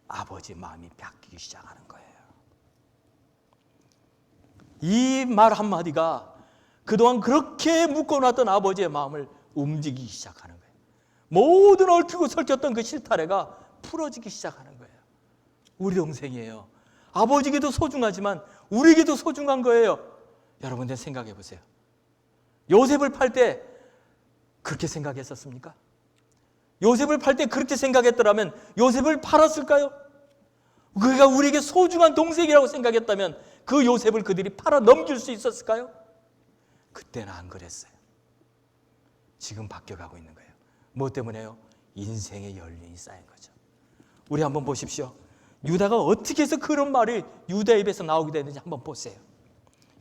B: 아버지 마음이 바뀌기 시작하는 거예요. 이 말 한마디가 그동안 그렇게 묶어놨던 아버지의 마음을 움직이기 시작하는 거예요. 모든 얽히고 설켰던 그 실타래가 풀어지기 시작하는 거예요. 우리 동생이에요. 아버지에게도 소중하지만 우리에게도 소중한 거예요. 여러분들 생각해 보세요. 요셉을 팔 때 그렇게 생각했었습니까? 요셉을 팔 때 그렇게 생각했더라면 요셉을 팔았을까요? 그가 우리에게 소중한 동생이라고 생각했다면 그 요셉을 그들이 팔아 넘길 수 있었을까요? 그때는 안 그랬어요. 지금 바뀌어가고 있는 거예요. 뭐 때문에요? 인생의 연륜이 쌓인 거죠. 우리 한번 보십시오. 유다가 어떻게 해서 그런 말이 유다의 입에서 나오게 되는지 한번 보세요.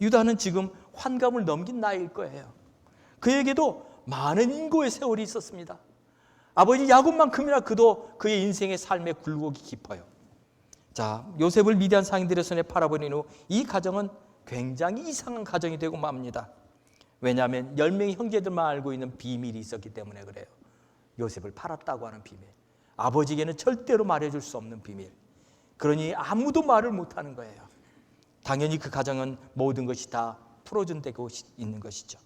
B: 유다는 지금 환갑을 넘긴 나이일 거예요. 그에게도 많은 인고의 세월이 있었습니다. 아버지 야곱만큼이나 그도 그의 인생의 삶의 굴곡이 깊어요. 자, 요셉을 미디안 상인들의 손에 팔아버린 후 이 가정은 굉장히 이상한 가정이 되고 맙니다. 왜냐하면 10명의 형제들만 알고 있는 비밀이 있었기 때문에 그래요. 요셉을 팔았다고 하는 비밀, 아버지에게는 절대로 말해줄 수 없는 비밀. 그러니 아무도 말을 못하는 거예요. 당연히 그 가정은 모든 것이 다 풀어준 되고 있는 것이죠.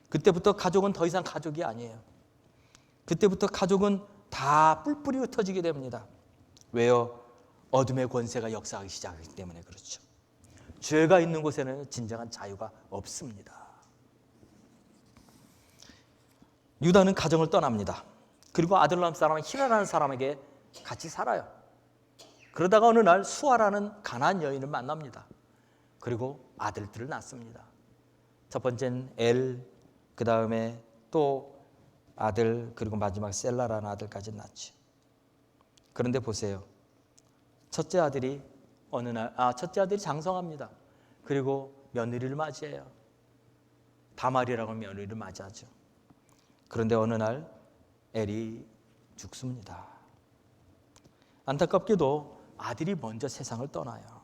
B: 그때부터 가족은 더 이상 가족이 아니에요. 그때부터 가족은 다 뿔뿔이 흩어지게 됩니다. 왜요? 어둠의 권세가 역사하기 시작하기 때문에 그렇죠. 죄가 있는 곳에는 진정한 자유가 없습니다. 유다는 가정을 떠납니다. 그리고 아들람 사람 히라라는 사람에게 같이 살아요. 그러다가 어느 날 수아라는 가나안 여인을 만납니다. 그리고 아들들을 낳습니다. 첫 번째는 엘, 그 다음에 또 아들, 그리고 마지막 셀라라는 아들까지 낳지. 그런데 보세요. 첫째 아들이 첫째 아들이 장성합니다. 그리고 며느리를 맞이해요. 다말이라고 하는 며느리를 맞이하죠. 그런데 어느 날 엘이 죽습니다. 안타깝게도 아들이 먼저 세상을 떠나요.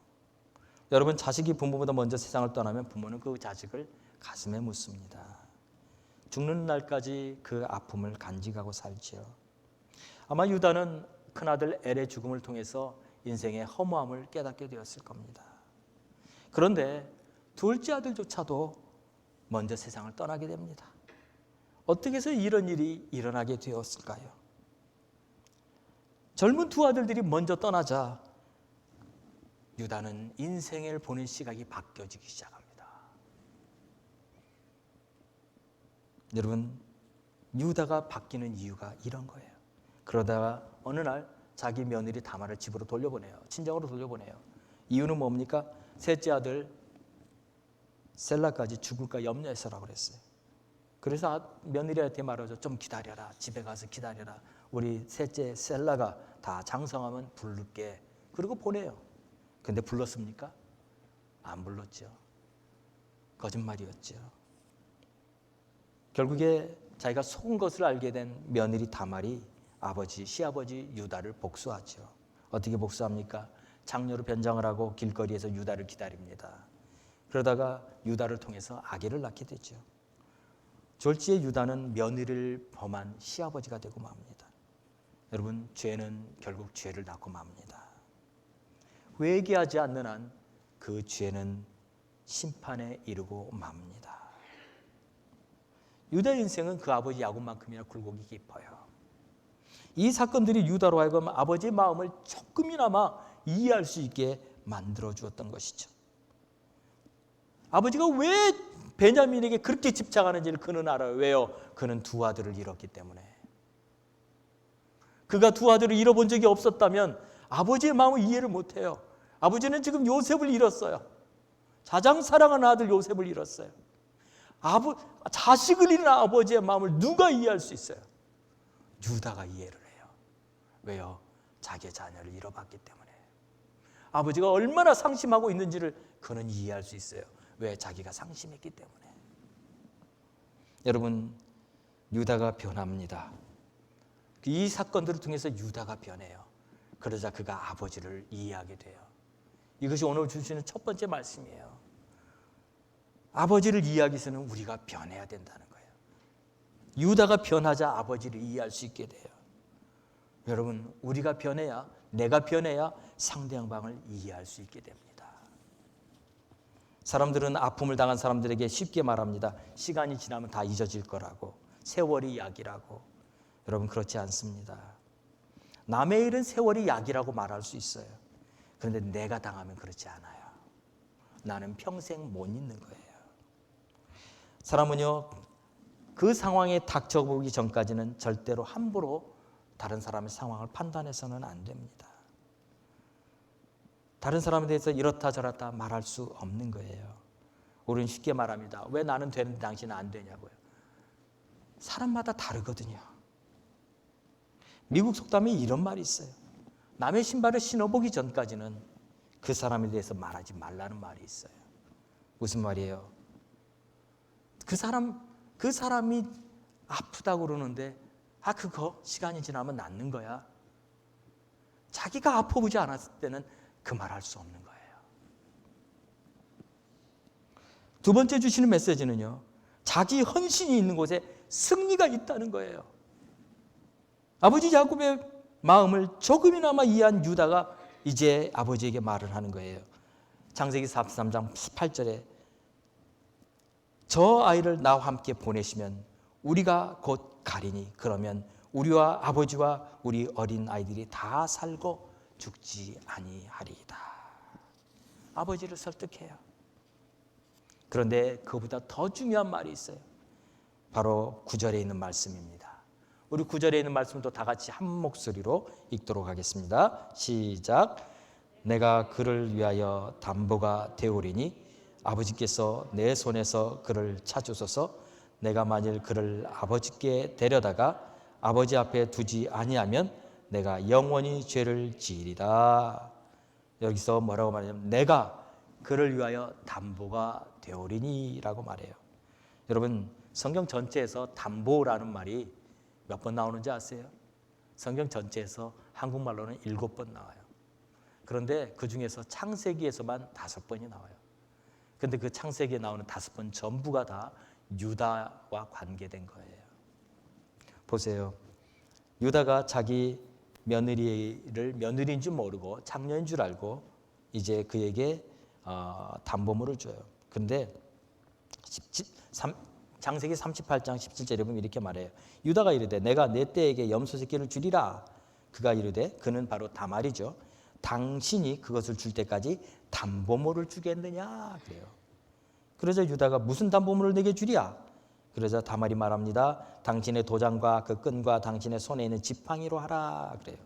B: 여러분, 자식이 부모보다 먼저 세상을 떠나면 부모는 그 자식을 가슴에 묻습니다. 죽는 날까지 그 아픔을 간직하고 살지요. 아마 유다는 큰아들 엘의 죽음을 통해서 인생의 허무함을 깨닫게 되었을 겁니다. 그런데 둘째 아들조차도 먼저 세상을 떠나게 됩니다. 어떻게 해서 이런 일이 일어나게 되었을까요? 젊은 두 아들들이 먼저 떠나자 유다는 인생을 보는 시각이 바뀌어지기 시작합니다. 여러분, 유다가 바뀌는 이유가 이런 거예요. 그러다가 어느 날 자기 며느리 다말을 집으로 돌려보내요. 친정으로 돌려보내요. 이유는 뭡니까? 셋째 아들 셀라까지 죽을까 염려해서라고 그랬어요. 그래서 며느리한테 말하죠. 좀 기다려라. 집에 가서 기다려라. 우리 셋째 셀라가 다 장성하면 부를게. 그리고 보내요. 근데 불렀습니까? 안 불렀죠. 거짓말이었죠. 결국에 자기가 속은 것을 알게 된 며느리 다말이 시아버지 유다를 복수하죠. 어떻게 복수합니까? 장녀로 변장을 하고 길거리에서 유다를 기다립니다. 그러다가 유다를 통해서 아기를 낳게 되죠. 졸지에 유다는 며느리를 범한 시아버지가 되고 맙니다. 여러분, 죄는 결국 죄를 낳고 맙니다. 회개하지 않는 한 그 죄는 심판에 이르고 맙니다. 유다의 인생은 그 아버지 야곱만큼이나 굴곡이 깊어요. 이 사건들이 유다로 하여금 아버지의 마음을 조금이나마 이해할 수 있게 만들어 주었던 것이죠. 아버지가 왜 베냐민에게 그렇게 집착하는지를 그는 알아요. 왜요? 그는 두 아들을 잃었기 때문에. 그가 두 아들을 잃어본 적이 없었다면 아버지의 마음을 이해를 못해요. 아버지는 지금 요셉을 잃었어요. 가장 사랑하는 아들 요셉을 잃었어요. 자식을 잃은 아버지의 마음을 누가 이해할 수 있어요? 유다가 이해를 해요. 왜요? 자기의 자녀를 잃어봤기 때문에. 아버지가 얼마나 상심하고 있는지를 그는 이해할 수 있어요. 왜? 자기가 상심했기 때문에. 여러분, 유다가 변합니다. 이 사건들을 통해서 유다가 변해요. 그러자 그가 아버지를 이해하게 돼요. 이것이 오늘 주시는 첫 번째 말씀이에요. 아버지를 이해하기 위해서는 우리가 변해야 된다는 거예요. 유다가 변하자 아버지를 이해할 수 있게 돼요. 여러분, 우리가 변해야, 내가 변해야 상대 양방을 이해할 수 있게 됩니다. 사람들은 아픔을 당한 사람들에게 쉽게 말합니다. 시간이 지나면 다 잊어질 거라고, 세월이 약이라고. 여러분, 그렇지 않습니다. 남의 일은 세월이 약이라고 말할 수 있어요. 그런데 내가 당하면 그렇지 않아요. 나는 평생 못 잊는 거예요. 사람은요, 그 상황에 닥쳐보기 전까지는 절대로 함부로 다른 사람의 상황을 판단해서는 안 됩니다. 다른 사람에 대해서 이렇다 저렇다 말할 수 없는 거예요. 우리는 쉽게 말합니다. 왜 나는 되는데 당신은 안 되냐고요. 사람마다 다르거든요. 미국 속담에 이런 말이 있어요. 남의 신발을 신어보기 전까지는 그 사람에 대해서 말하지 말라는 말이 있어요. 무슨 말이에요? 그 사람이 아프다고 그러는데 그거 시간이 지나면 낫는 거야. 자기가 아파보지 않았을 때는 그 말 할 수 없는 거예요. 두 번째 주시는 메시지는요, 자기 헌신이 있는 곳에 승리가 있다는 거예요. 아버지 야곱의 마음을 조금이나마 이해한 유다가 이제 아버지에게 말을 하는 거예요. 창세기 43장 8절에 저 아이를 나와 함께 보내시면 우리가 곧 가리니 그러면 우리와 아버지와 우리 어린 아이들이 다 살고 죽지 아니하리이다. 아버지를 설득해요. 그런데 그보다 더 중요한 말이 있어요. 바로 9절에 있는 말씀입니다. 우리 9절에 있는 말씀도 다 같이 한 목소리로 읽도록 하겠습니다. 시작. 내가 그를 위하여 담보가 되오리니 아버지께서 내 손에서 그를 찾으소서. 내가 만일 그를 아버지께 데려다가 아버지 앞에 두지 아니하면 내가 영원히 죄를 지으리라. 여기서 뭐라고 말하냐면 내가 그를 위하여 담보가 되오리니 라고 말해요. 여러분, 성경 전체에서 담보라는 말이 몇 번 나오는지 아세요? 성경 전체에서 한국말로는 7번 나와요. 그런데 그 중에서 창세기에서만 5번이 나와요. 그런데 그 창세기에 나오는 5번 전부가 다 유다와 관계된 거예요. 보세요. 유다가 자기 며느리를 며느리인 줄 모르고 장녀인 줄 알고 이제 그에게 담보물을 줘요. 그런데 장세기 38장 17절에 보면 이렇게 말해요. 유다가 이르되 내가 내 떼에게 염소 새끼를 주리라. 그가 이르되 그는 바로 다말이죠. 당신이 그것을 줄 때까지 담보물을 주겠느냐 그래요. 그러자 유다가 무슨 담보물을 내게 주랴? 그러자 다말이 말합니다. 당신의 도장과 그 끈과 당신의 손에 있는 지팡이로 하라 그래요.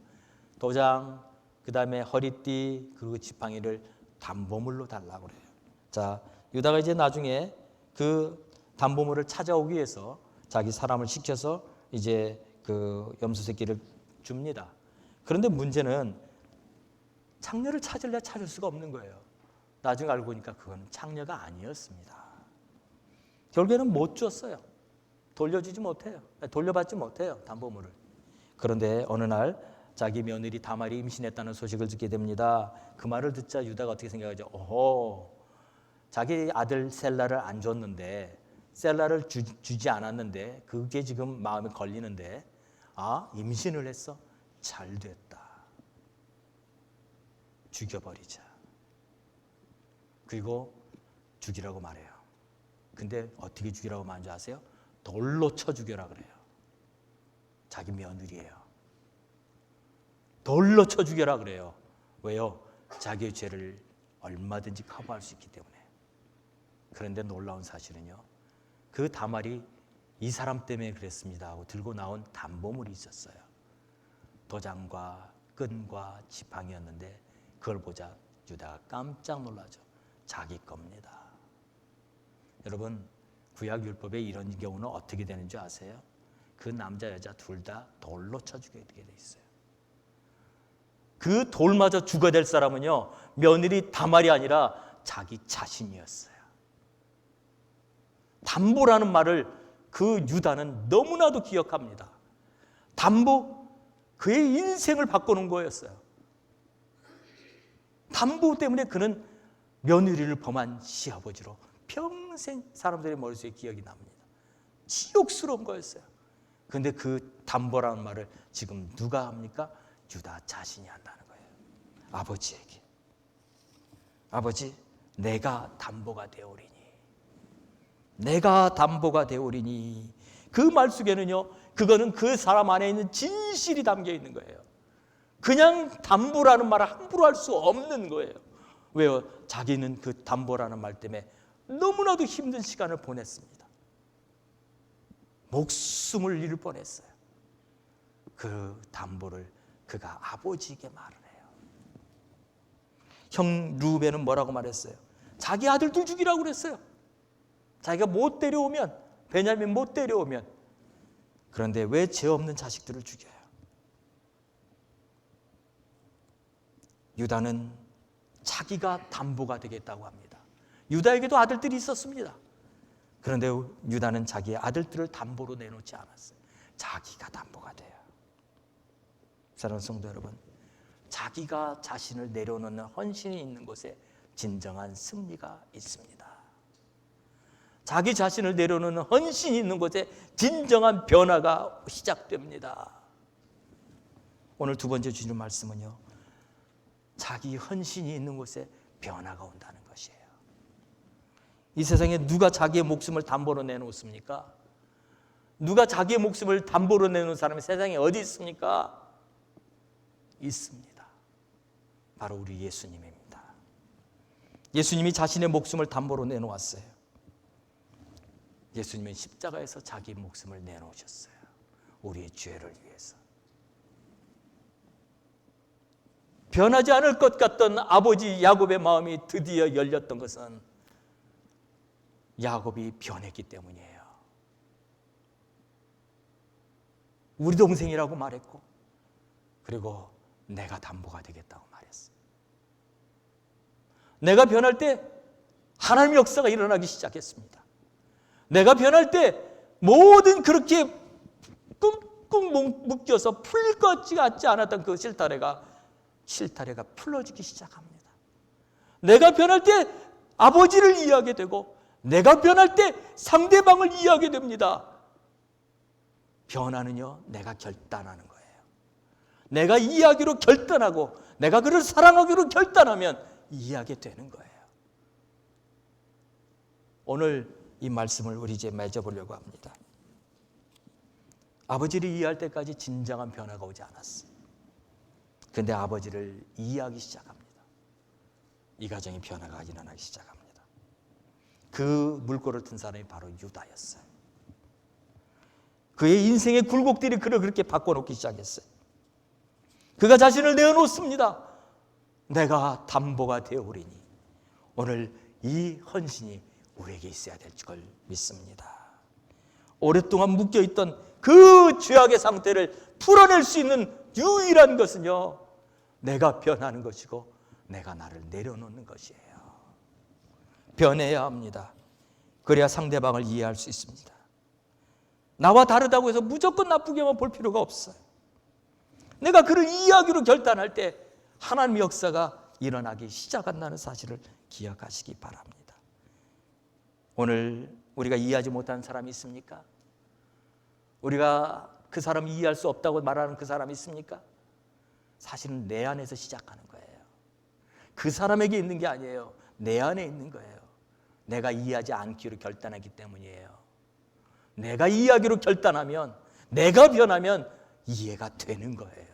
B: 도장, 그 다음에 허리띠, 그리고 지팡이를 담보물로 달라고 그래요. 자, 유다가 이제 나중에 그 담보물을 찾아오기 위해서 자기 사람을 시켜서 이제 그 염소 새끼를 줍니다. 그런데 문제는 창녀를 찾을래 찾을 수가 없는 거예요. 나중에 알고 보니까 그건 창녀가 아니었습니다. 결국에는 못 줬어요. 돌려주지 못해요. 돌려받지 못해요, 담보물을. 그런데 어느 날 자기 며느리 다말이 임신했다는 소식을 듣게 됩니다. 그 말을 듣자 유다가 어떻게 생각하죠? 오호, 자기 아들 셀라를 안 줬는데, 셀라를 주지 않았는데 그게 지금 마음에 걸리는데 임신을 했어? 잘 됐다. 죽여버리자. 그리고 죽이라고 말해요. 근데 어떻게 죽이라고 말하는지 아세요? 돌로 쳐 죽여라 그래요. 자기 며느리예요. 돌로 쳐 죽여라 그래요. 왜요? 자기의 죄를 얼마든지 커버할 수 있기 때문에. 그런데 놀라운 사실은요, 그 다말이 이 사람 때문에 그랬습니다 하고 들고 나온 담보물이 있었어요. 도장과 끈과 지팡이였는데 그걸 보자 유다가 깜짝 놀라죠. 자기 겁니다. 여러분, 구약 율법에 이런 경우는 어떻게 되는 줄 아세요? 그 남자 여자 둘 다 돌로 쳐 죽게 돼 있어요. 그 돌 맞아 죽어야 될 사람은요, 며느리 다말이 아니라 자기 자신이었어요. 담보라는 말을 그 유다는 너무나도 기억합니다. 담보, 그의 인생을 바꾸는 거였어요. 담보 때문에 그는 며느리를 범한 시아버지로 평생 사람들의 머릿속에 기억이 납니다. 치욕스러운 거였어요. 그런데 그 담보라는 말을 지금 누가 합니까? 유다 자신이 한다는 거예요. 아버지에게. 아버지, 내가 담보가 되오리니. 내가 담보가 되오리니. 그 말 속에는요, 그거는 그 사람 안에 있는 진실이 담겨 있는 거예요. 그냥 담보라는 말을 함부로 할 수 없는 거예요. 왜요? 자기는 그 담보라는 말 때문에 너무나도 힘든 시간을 보냈습니다. 목숨을 잃을 뻔했어요. 그 담보를 그가 아버지에게 말을 해요. 형 루벤은 뭐라고 말했어요? 자기 아들들 죽이라고 그랬어요. 자기가 못 데려오면, 베냐민 못 데려오면. 그런데 왜 죄 없는 자식들을 죽여요? 유다는 자기가 담보가 되겠다고 합니다. 유다에게도 아들들이 있었습니다. 그런데 유다는 자기의 아들들을 담보로 내놓지 않았어요. 자기가 담보가 돼요. 사랑하는 성도 여러분, 자기가 자신을 내려놓는 헌신이 있는 곳에 진정한 승리가 있습니다. 자기 자신을 내려놓는 헌신이 있는 곳에 진정한 변화가 시작됩니다. 오늘 두 번째 주님 말씀은요, 자기 헌신이 있는 곳에 변화가 온다는 것이에요. 이 세상에 누가 자기의 목숨을 담보로 내놓습니까? 누가 자기의 목숨을 담보로 내놓은 사람이 세상에 어디 있습니까? 있습니다. 바로 우리 예수님입니다. 예수님이 자신의 목숨을 담보로 내놓았어요. 예수님은 십자가에서 자기 목숨을 내놓으셨어요. 우리의 죄를 위해서. 변하지 않을 것 같던 아버지 야곱의 마음이 드디어 열렸던 것은 야곱이 변했기 때문이에요. 우리 동생이라고 말했고, 그리고 내가 담보가 되겠다고 말했어요. 내가 변할 때 하나님의 역사가 일어나기 시작했습니다. 내가 변할 때 모든 그렇게 끙끙 묶여서 풀릴 것 같지 않았던 그 실타래가 풀어지기 시작합니다. 내가 변할 때 아버지를 이해하게 되고, 내가 변할 때 상대방을 이해하게 됩니다. 변화는요, 내가 결단하는 거예요. 내가 이해하기로 결단하고, 내가 그를 사랑하기로 결단하면 이해하게 되는 거예요. 오늘 이 말씀을 우리 이제 맺어보려고 합니다. 아버지를 이해할 때까지 진정한 변화가 오지 않았어요. 그런데 아버지를 이해하기 시작합니다. 이 가정의 변화가 일어나기 시작합니다. 그 물꼬를 튼 사람이 바로 유다였어요. 그의 인생의 굴곡들이 그를 그렇게 바꿔놓기 시작했어요. 그가 자신을 내어놓습니다. 내가 담보가 되오리니. 오늘 이 헌신이 우리에게 있어야 될 걸 믿습니다. 오랫동안 묶여있던 그 죄악의 상태를 풀어낼 수 있는 유일한 것은요, 내가 변하는 것이고 내가 나를 내려놓는 것이에요. 변해야 합니다. 그래야 상대방을 이해할 수 있습니다. 나와 다르다고 해서 무조건 나쁘게만 볼 필요가 없어요. 내가 그를 이해하기로 결단할 때 하나님의 역사가 일어나기 시작한다는 사실을 기억하시기 바랍니다. 오늘 우리가 이해하지 못하는 사람이 있습니까? 우리가 그 사람을 이해할 수 없다고 말하는 그 사람이 있습니까? 사실은 내 안에서 시작하는 거예요. 그 사람에게 있는 게 아니에요. 내 안에 있는 거예요. 내가 이해하지 않기로 결단하기 때문이에요. 내가 이해하기로 결단하면, 내가 변하면 이해가 되는 거예요.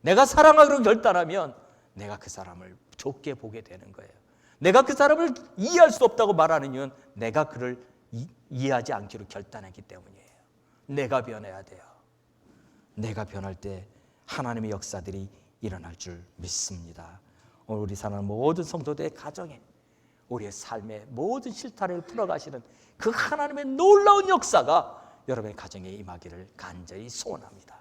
B: 내가 사랑하기로 결단하면 내가 그 사람을 좋게 보게 되는 거예요. 내가 그 사람을 이해할 수 없다고 말하는 이유는 내가 그를 이해하지 않기로 결단했기 때문이에요. 내가 변해야 돼요. 내가 변할 때 하나님의 역사들이 일어날 줄 믿습니다. 오늘 우리 사랑하는 모든 성도들의 가정에, 우리의 삶의 모든 실타래를 풀어가시는 그 하나님의 놀라운 역사가 여러분의 가정에 임하기를 간절히 소원합니다.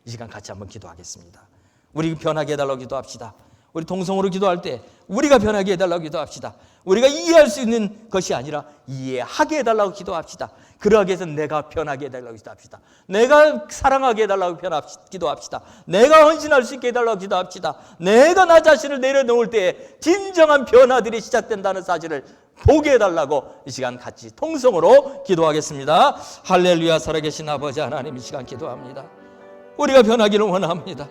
B: 이 시간 같이 한번 기도하겠습니다. 우리 변하게 해달라고 기도합시다.
C: 우리 동성으로 기도할 때 우리가 변하게 해달라고 기도합시다. 우리가 이해할 수 있는 것이 아니라 이해하게 해달라고 기도합시다. 그러하기 위해서 내가 변하게 해달라고 기도합시다. 내가 사랑하게 해달라고 기도합시다. 내가 헌신할 수 있게 해달라고 기도합시다. 내가 나 자신을 내려놓을 때 진정한 변화들이 시작된다는 사실을 보게 해달라고 이 시간 같이 통성으로 기도하겠습니다. 할렐루야. 살아계신 아버지 하나님, 이 시간 기도합니다. 우리가 변하기를 원합니다.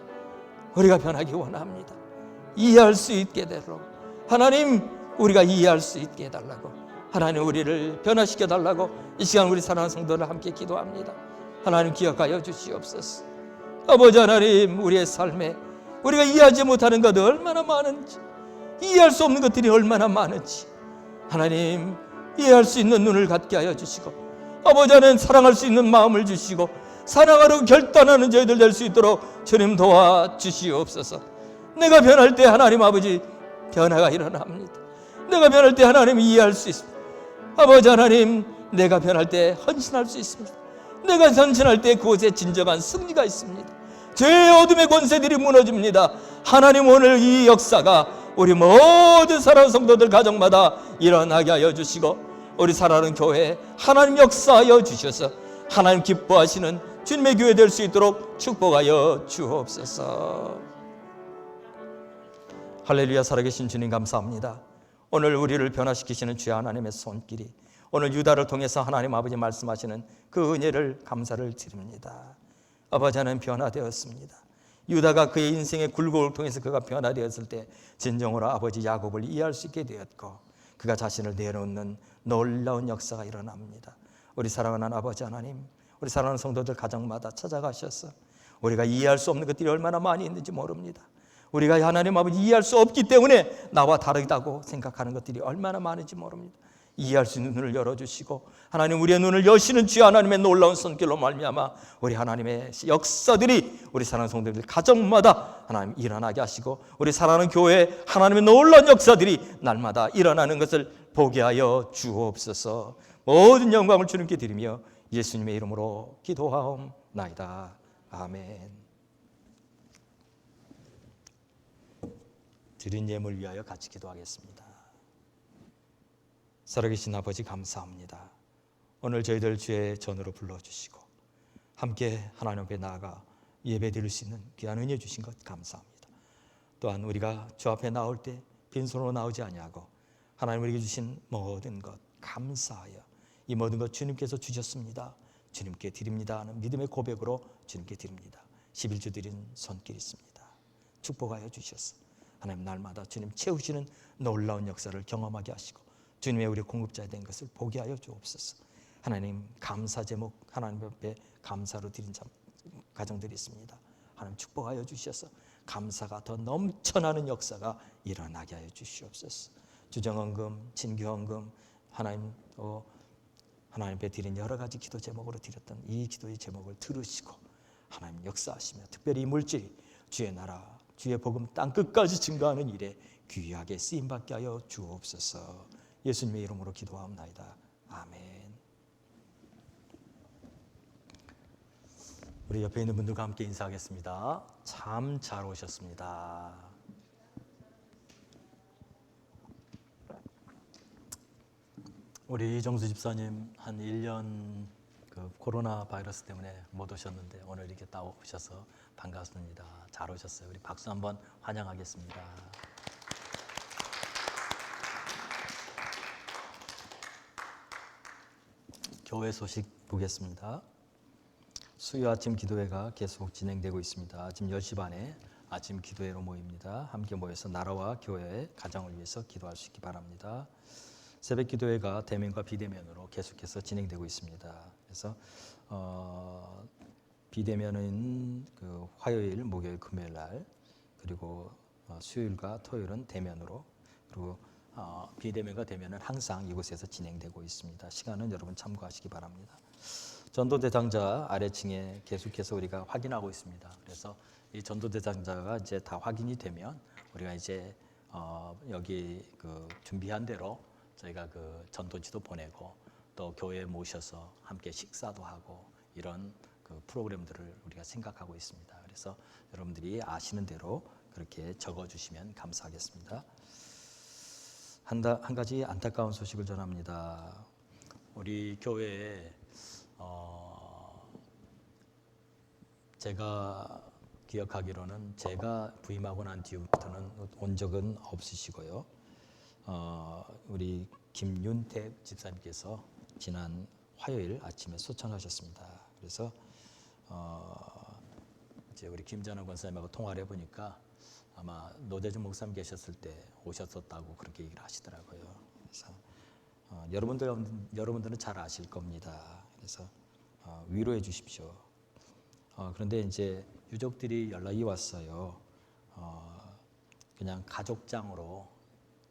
C: 우리가 변하기 원합니다. 이해할 수 있게 해달라고, 하나님 우리가 이해할 수 있게 해달라고, 하나님 우리를 변화시켜 달라고 이 시간 우리 사랑하는 성도들 함께 기도합니다. 하나님 기억하여 주시옵소서. 아버지 하나님, 우리의 삶에 우리가 이해하지 못하는 것들 얼마나 많은지, 이해할 수 없는 것들이 얼마나 많은지 하나님 이해할 수 있는 눈을 갖게 하여 주시고, 아버지 하나님 사랑할 수 있는 마음을 주시고 사랑하러 결단하는 저희들 될 수 있도록 주님 도와주시옵소서. 내가 변할 때 하나님 아버지 변화가 일어납니다. 내가 변할 때 하나님 이해할 수 있습니다. 아버지 하나님, 내가 변할 때 헌신할 수 있습니다. 내가 헌신할 때 그곳에 진정한 승리가 있습니다. 죄의 어둠의 권세들이 무너집니다. 하나님 오늘 이 역사가 우리 모든 사랑하는 성도들 가정마다 일어나게 하여 주시고, 우리 사랑하는 교회에 하나님 역사하여 주셔서 하나님 기뻐하시는 주님의 교회 될 수 있도록 축복하여 주옵소서. 할렐루야. 살아계신 주님 감사합니다. 오늘 우리를 변화시키시는 주의 하나님의 손길이, 오늘 유다를 통해서 하나님 아버지 말씀하시는 그 은혜를 감사를 드립니다. 아버지 하나님 변화되었습니다. 유다가 그의 인생의 굴곡을 통해서 그가 변화되었을 때 진정으로 아버지 야곱을 이해할 수 있게 되었고, 그가 자신을 내려놓는 놀라운 역사가 일어납니다. 우리 사랑하는 아버지 하나님, 우리 사랑하는 성도들 가정마다 찾아가셔서 우리가 이해할 수 없는 것들이 얼마나 많이 있는지 모릅니다. 우리가 하나님 아버지 이해할 수 없기 때문에 나와 다르다고 생각하는 것들이 얼마나 많은지 모릅니다. 이해할 수 있는 눈을 열어주시고, 하나님 우리의 눈을 여시는 주의 하나님의 놀라운 손길로 말미암아 우리 하나님의 역사들이 우리 사랑하는 성도들 가정마다 하나님 일어나게 하시고, 우리 사랑하는 교회에 하나님의 놀라운 역사들이 날마다 일어나는 것을 보게 하여 주옵소서. 모든 영광을 주님께 드리며 예수님의 이름으로 기도하옵나이다. 아멘. 드린 예물 위하여 같이 기도하겠습니다. 살아계신 아버지 감사합니다. 오늘 저희들 주의 전으로 불러주시고 함께 하나님 앞에 나아가 예배 드릴 수 있는 귀한 은혜 주신 것 감사합니다. 또한 우리가 주 앞에 나올 때 빈손으로 나오지 아니하고 하나님 우리에게 주신 모든 것 감사하여 이 모든 것 주님께서 주셨습니다. 주님께 드립니다 하는 믿음의 고백으로 주님께 드립니다. 11주 드린 손길 있습니다. 축복하여 주셔서 하나님 날마다 주님 채우시는 놀라운 역사를 경험하게 하시고 주님의 우리 공급자 된 것을 보게 하여 주옵소서. 하나님 감사 제목 하나님 앞에 감사로 드린 가정들이 있습니다. 하나님 축복하여 주셔서 감사가 더 넘쳐나는 역사가 일어나게 하여 주시옵소서. 주정헌금, 진교헌금 하나님 하나님 앞에 드린 여러 가지 기도 제목으로 드렸던 이 기도의 제목을 들으시고 하나님 역사하시며 특별히 이 물질이 주의 나라 주의 복음 땅 끝까지 증거하는 일에 귀하게 쓰임받게 하여 주옵소서. 예수님의 이름으로 기도하옵나이다. 아멘. 우리 옆에 있는 분들과 함께 인사하겠습니다. 참 잘 오셨습니다. 우리 이정수 집사님 한 1년 그 코로나 바이러스 때문에 못 오셨는데 오늘 이렇게 딱 오셔서 반갑습니다. 잘 오셨어요. 우리 박수 한번 환영하겠습니다. 교회 소식 보겠습니다. 수요 아침 기도회가 계속 진행되고 있습니다. 지금 10시 반에 아침 기도회로 모입니다. 함께 모여서 나라와 교회의 가정을 위해서 기도할 수 있기 바랍니다. 새벽 기도회가 대면과 비대면으로 계속해서 진행되고 있습니다. 그래서 비대면은 그 화요일, 목요일, 금요일 날, 그리고 수요일과 토요일은 대면으로, 그리고 비대면과 대면은 항상 이곳에서 진행되고 있습니다. 시간은 여러분 참고하시기 바랍니다. 전도대장자 아래층에 계속해서 우리가 확인하고 있습니다. 그래서 이 전도대장자가 이제 다 확인이 되면 우리가 이제 여기 그 준비한 대로 저희가 그 전도지도 보내고 또 교회에 모셔서 함께 식사도 하고 이런 그 프로그램들을 우리가 생각하고 있습니다. 그래서 여러분들이 아시는 대로
B: 그렇게 적어주시면 감사하겠습니다. 한 가지 안타까운 소식을 전합니다. 우리 교회에 제가 기억하기로는 제가 부임하고 난 뒤부터는 온 적은 없으시고요. 우리 김윤택 집사님께서 지난 화요일 아침에 소천하셨습니다. 그래서 이제 우리 김전원 권사님하고 통화를 해보니까 아마 노대중 목사님 계셨을 때 오셨었다고 그렇게 얘기를 하시더라고요. 그래서 여러분들은 잘 아실 겁니다. 그래서 위로해 주십시오. 그런데 이제 유족들이 연락이 왔어요. 그냥 가족장으로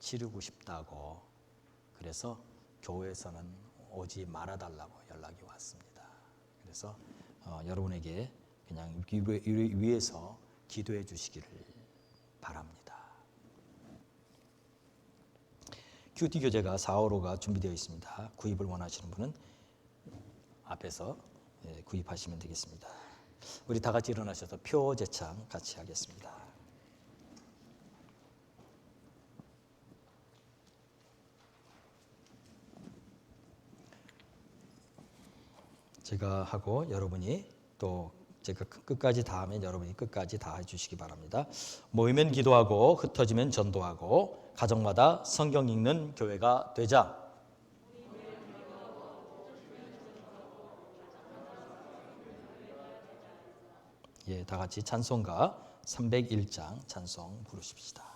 B: 치르고 싶다고. 그래서 교회에서는 오지 말아달라고 연락이 왔습니다. 그래서 여러분에게 그냥 위에서 기도해 주시기를 바랍니다. 큐티 교재가 4호로가 준비되어 있습니다. 구입을 원하시는 분은 앞에서 구입하시면 되겠습니다. 우리 다 같이 일어나셔서 표 제창 같이 하겠습니다. 제가 하고 여러분이 또 제가 끝까지 다 하면 여러분이 끝까지 다 해주시기 바랍니다. 모이면 기도하고 흩어지면 전도하고 가정마다 성경 읽는 교회가 되자. 예, 다 같이 찬송가 301장 찬송 부르십시다.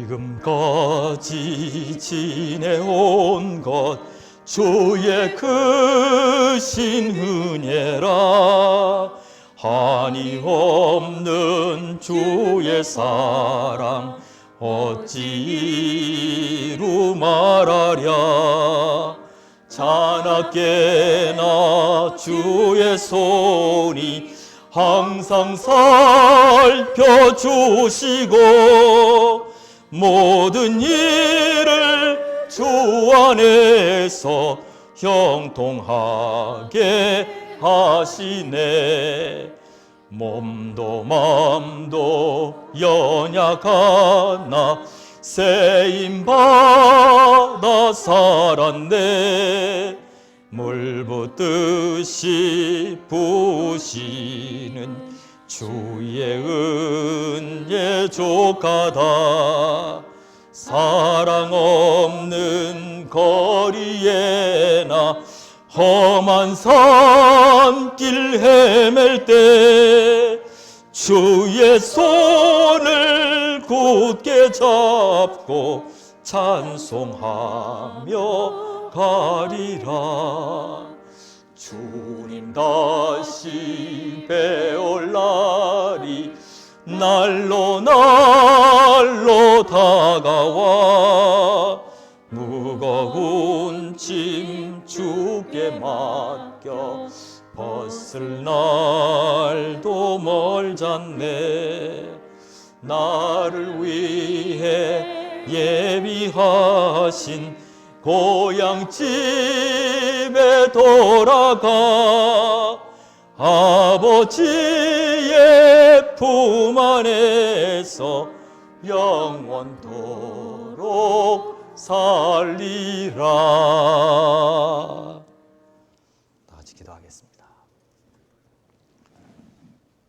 B: 지금까지 지내온 것 주의 크신 은혜라. 한이 없는 주의 사랑 어찌 이루 말하랴. 자나깨나 주의 손이 항상 살펴주시고 모든 일을 주 안에서 형통하게 하시네. 몸도 맘도 연약하나 세임받아 살았네. 물 붓듯이 부으시는 주의 은혜 족하다. 사랑 없는 거리에나 험한 산길 헤맬 때 주의 손을 굳게 잡고 찬송하며 가리라. 주님 다시 배올 날이 날로 다가와 무거운 짐 주께 맡겨 벗을 날도 멀잖네. 나를 위해 예비하신 고향집에 돌아가 아버지의 품 안에서 영원토록 살리라. 다 같이 기도하겠습니다.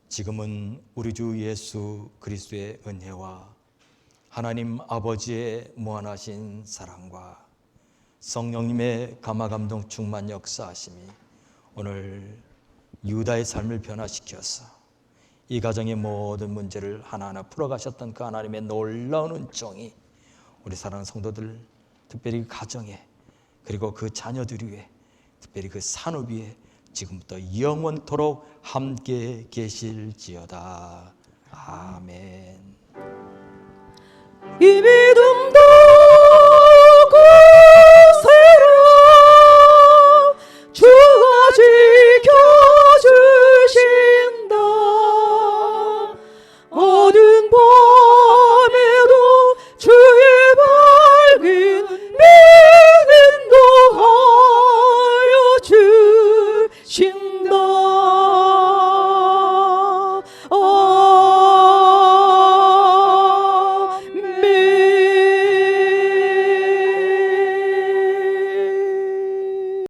B: 지금은 우리 주 예수 그리스도의 은혜와 하나님 아버지의 무한하신 사랑과 성령님의 감화감동 충만 역사하심이 오늘 유다의 삶을 변화시켜서 이 가정의 모든 문제를 하나하나 풀어가셨던 그 하나님의 놀라운 은총이 우리 사랑하는 성도들, 특별히 그 가정에, 그리고 그 자녀들 위에, 특별히 그 산업 위에 지금부터 영원토록 함께 계실지어다. 아멘.
A: 이 믿음도 주가 지켜주신다. 어두운 밤에도 주 싱